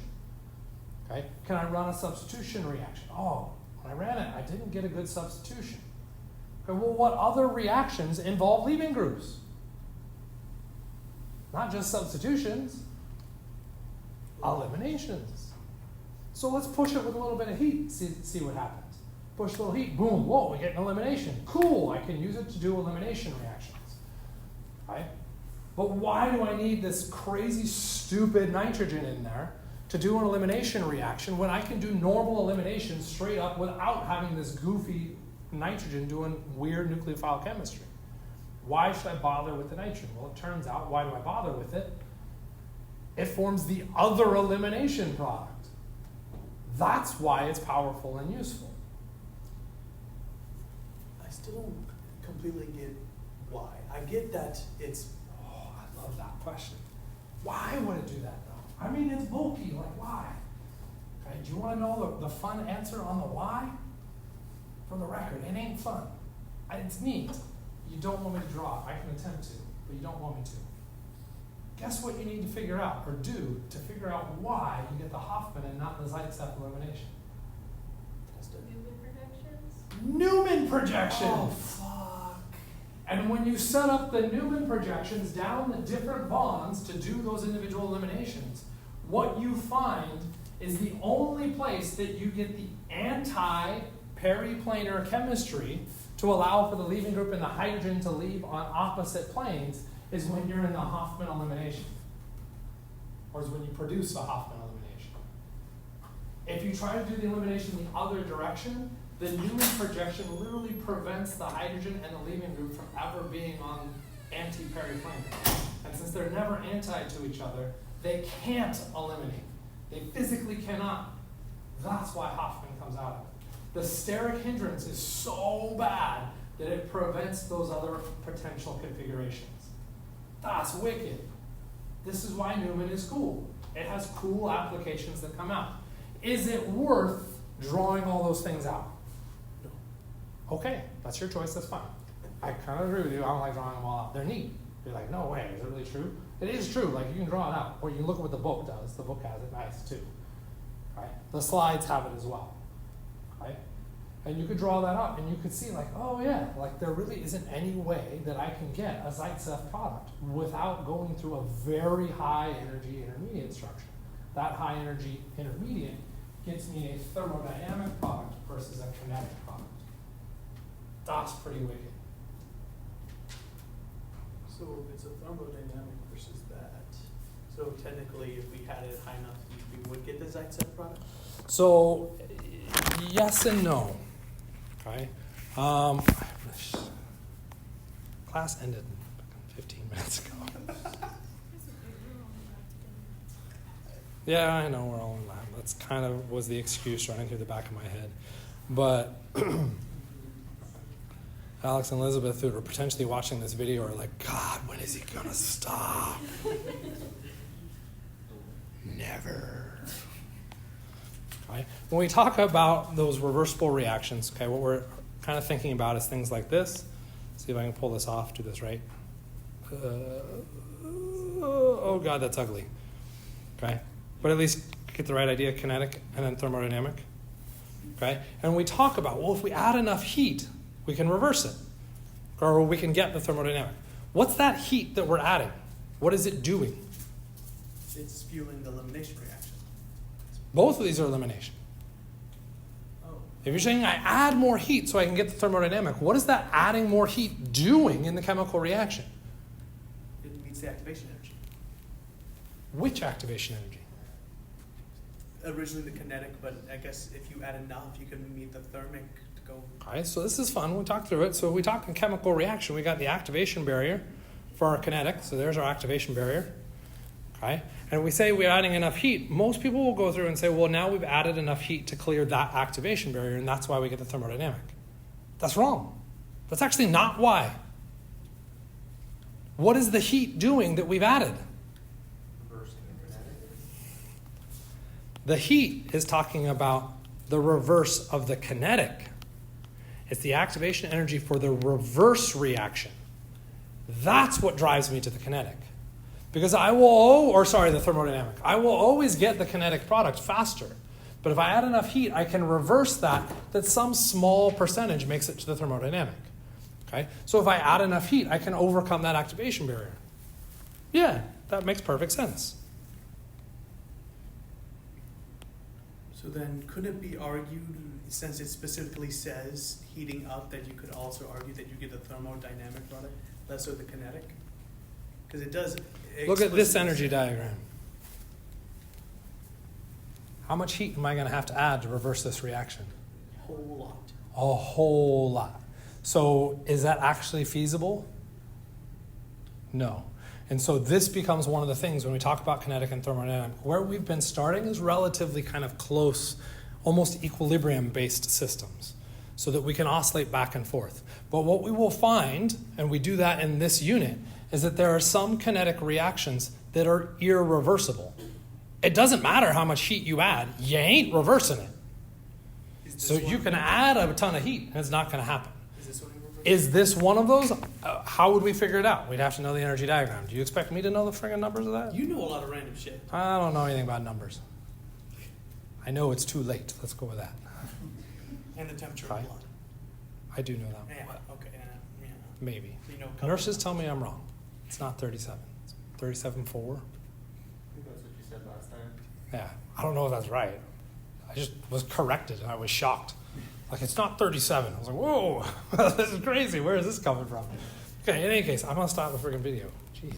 A: Okay? Can I run a substitution reaction? Oh, when I ran it, I didn't get a good substitution. Okay, well, what other reactions involve leaving groups? Not just substitutions, eliminations. So let's push it with a little bit of heat, see what happens. Push a little heat, boom, whoa, we get an elimination. Cool, I can use it to do elimination reactions. Right? But why do I need this crazy, stupid nitrogen in there to do an elimination reaction when I can do normal elimination straight up without having this goofy nitrogen doing weird nucleophile chemistry? Why should I bother with the nitrogen? Well, it turns out, why do I bother with it? It forms the other elimination product. That's why it's powerful and useful.
C: I still don't completely get why. I get that it's.
A: Oh, I love that question. Why would it do that, though? I mean, it's bulky. Like, why? Okay, do you want to know the fun answer on the why? For the record, it ain't fun. It's neat. You don't want me to draw it. I can attempt to, but you don't want me to. Guess what you need to figure out, or do, to figure out why you get the Hoffman and not the Zaitsev elimination? Newman projections!
C: Oh, fuck.
A: And when you set up the Newman projections down the different bonds to do those individual eliminations, what you find is the only place that you get the anti-periplanar chemistry to allow for the leaving group and the hydrogen to leave on opposite planes is when you're in the Hoffman elimination, or is when you produce a Hoffman elimination. If you try to do the elimination the other direction, the Newman projection literally prevents the hydrogen and the leaving group from ever being on anti-periplanar. And since they're never anti to each other, they can't eliminate. They physically cannot. That's why Hoffman comes out of it. The steric hindrance is so bad that it prevents those other potential configurations. That's wicked. This is why Newman is cool. It has cool applications that come out. Is it worth drawing all those things out? No. Okay, that's your choice, that's fine. I kind of agree with you, I don't like drawing them all out. They're neat. You're like, no way, is it really true? It is true, like you can draw it out. Or you can look at what the book does. The book has it nice too. Right? The slides have it as well. Right? And you could draw that out and you could see like, oh yeah, like there really isn't any way that I can get a Zaitsev product without going through a very high energy intermediate structure. That high energy intermediate gives me a thermodynamic product versus a kinetic product. That's pretty wicked.
C: So it's a thermodynamic versus that. So technically, if we had it high enough, we would get the Zaitsev product?
A: So, yes and no. Okay. Class ended 15 minutes ago. Yeah, I know we're all in lab. That's kind of was the excuse running through the back of my head. But Alex and Elizabeth, who are potentially watching this video, are like, God, when is he going to stop? Never. Okay. When we talk about those reversible reactions, okay, what we're kind of thinking about is things like this. See if I can pull this off, do this right. Oh, God, that's ugly. Okay. But at least get the right idea, kinetic and then thermodynamic. Okay? And we talk about, well, if we add enough heat, we can reverse it. Or we can get the thermodynamic. What's that heat that we're adding? What is it doing?
C: It's fueling the elimination reaction.
A: Both of these are elimination.
C: Oh.
A: If you're saying I add more heat so I can get the thermodynamic, what is that adding more heat doing in the chemical reaction?
C: It meets the activation energy.
A: Which activation energy?
C: Originally the kinetic, but I guess if you add enough, you can meet the thermic to go.
A: Okay, so this is fun. We'll talk through it. So if we talk in chemical reaction, we got the activation barrier for our kinetic. So there's our activation barrier. Okay, and we say we're adding enough heat. Most people will go through and say, well, now we've added enough heat to clear that activation barrier, and that's why we get the thermodynamic. That's wrong. That's actually not why. What is the heat doing that we've added? The heat is talking about the reverse of the kinetic. It's the activation energy for the reverse reaction. That's what drives me to the kinetic. Because the thermodynamic. I will always get the kinetic product faster. But if I add enough heat, I can reverse that some small percentage makes it to the thermodynamic. Okay? So if I add enough heat, I can overcome that activation barrier. Yeah, that makes perfect sense.
C: So then could it be argued, since it specifically says heating up, that you could also argue that you get the thermodynamic product, less so the kinetic? Because it does.
A: Look at this
C: explicitly
A: energy
C: say-
A: diagram. How much heat am I going to have to add to reverse this reaction?
C: Whole lot.
A: A whole lot. So is that actually feasible? No. And so this becomes one of the things when we talk about kinetic and thermodynamic. Where we've been starting is relatively kind of close, almost equilibrium-based systems, so that we can oscillate back and forth. But what we will find, and we do that in this unit, is that there are some kinetic reactions that are irreversible. It doesn't matter how much heat you add, you ain't reversing it.
C: Is this
A: So you
C: one-
A: can add a ton of heat, and it's not going to happen.
C: Is this one reversible?
A: Is this one of those? How would we figure it out? We'd have to know the energy diagram. Do you expect me to know the friggin' numbers of that?
C: You know a lot of random shit.
A: I don't know anything about numbers. I know it's too late. Let's go with that.
C: And the temperature
A: Right.
C: of blood.
A: I do know that.
C: Yeah, okay, yeah.
A: Maybe.
C: So you know a couple.
A: Nurses tell me I'm wrong. It's not 37. It's 37.4.
B: I think that's what you said last time.
A: Yeah. I don't know if that's right. I just was corrected and I was shocked. Like, it's not 37. I was like, whoa, this is crazy. Where is this coming from? Okay, in any case, I'm going to stop the freaking video.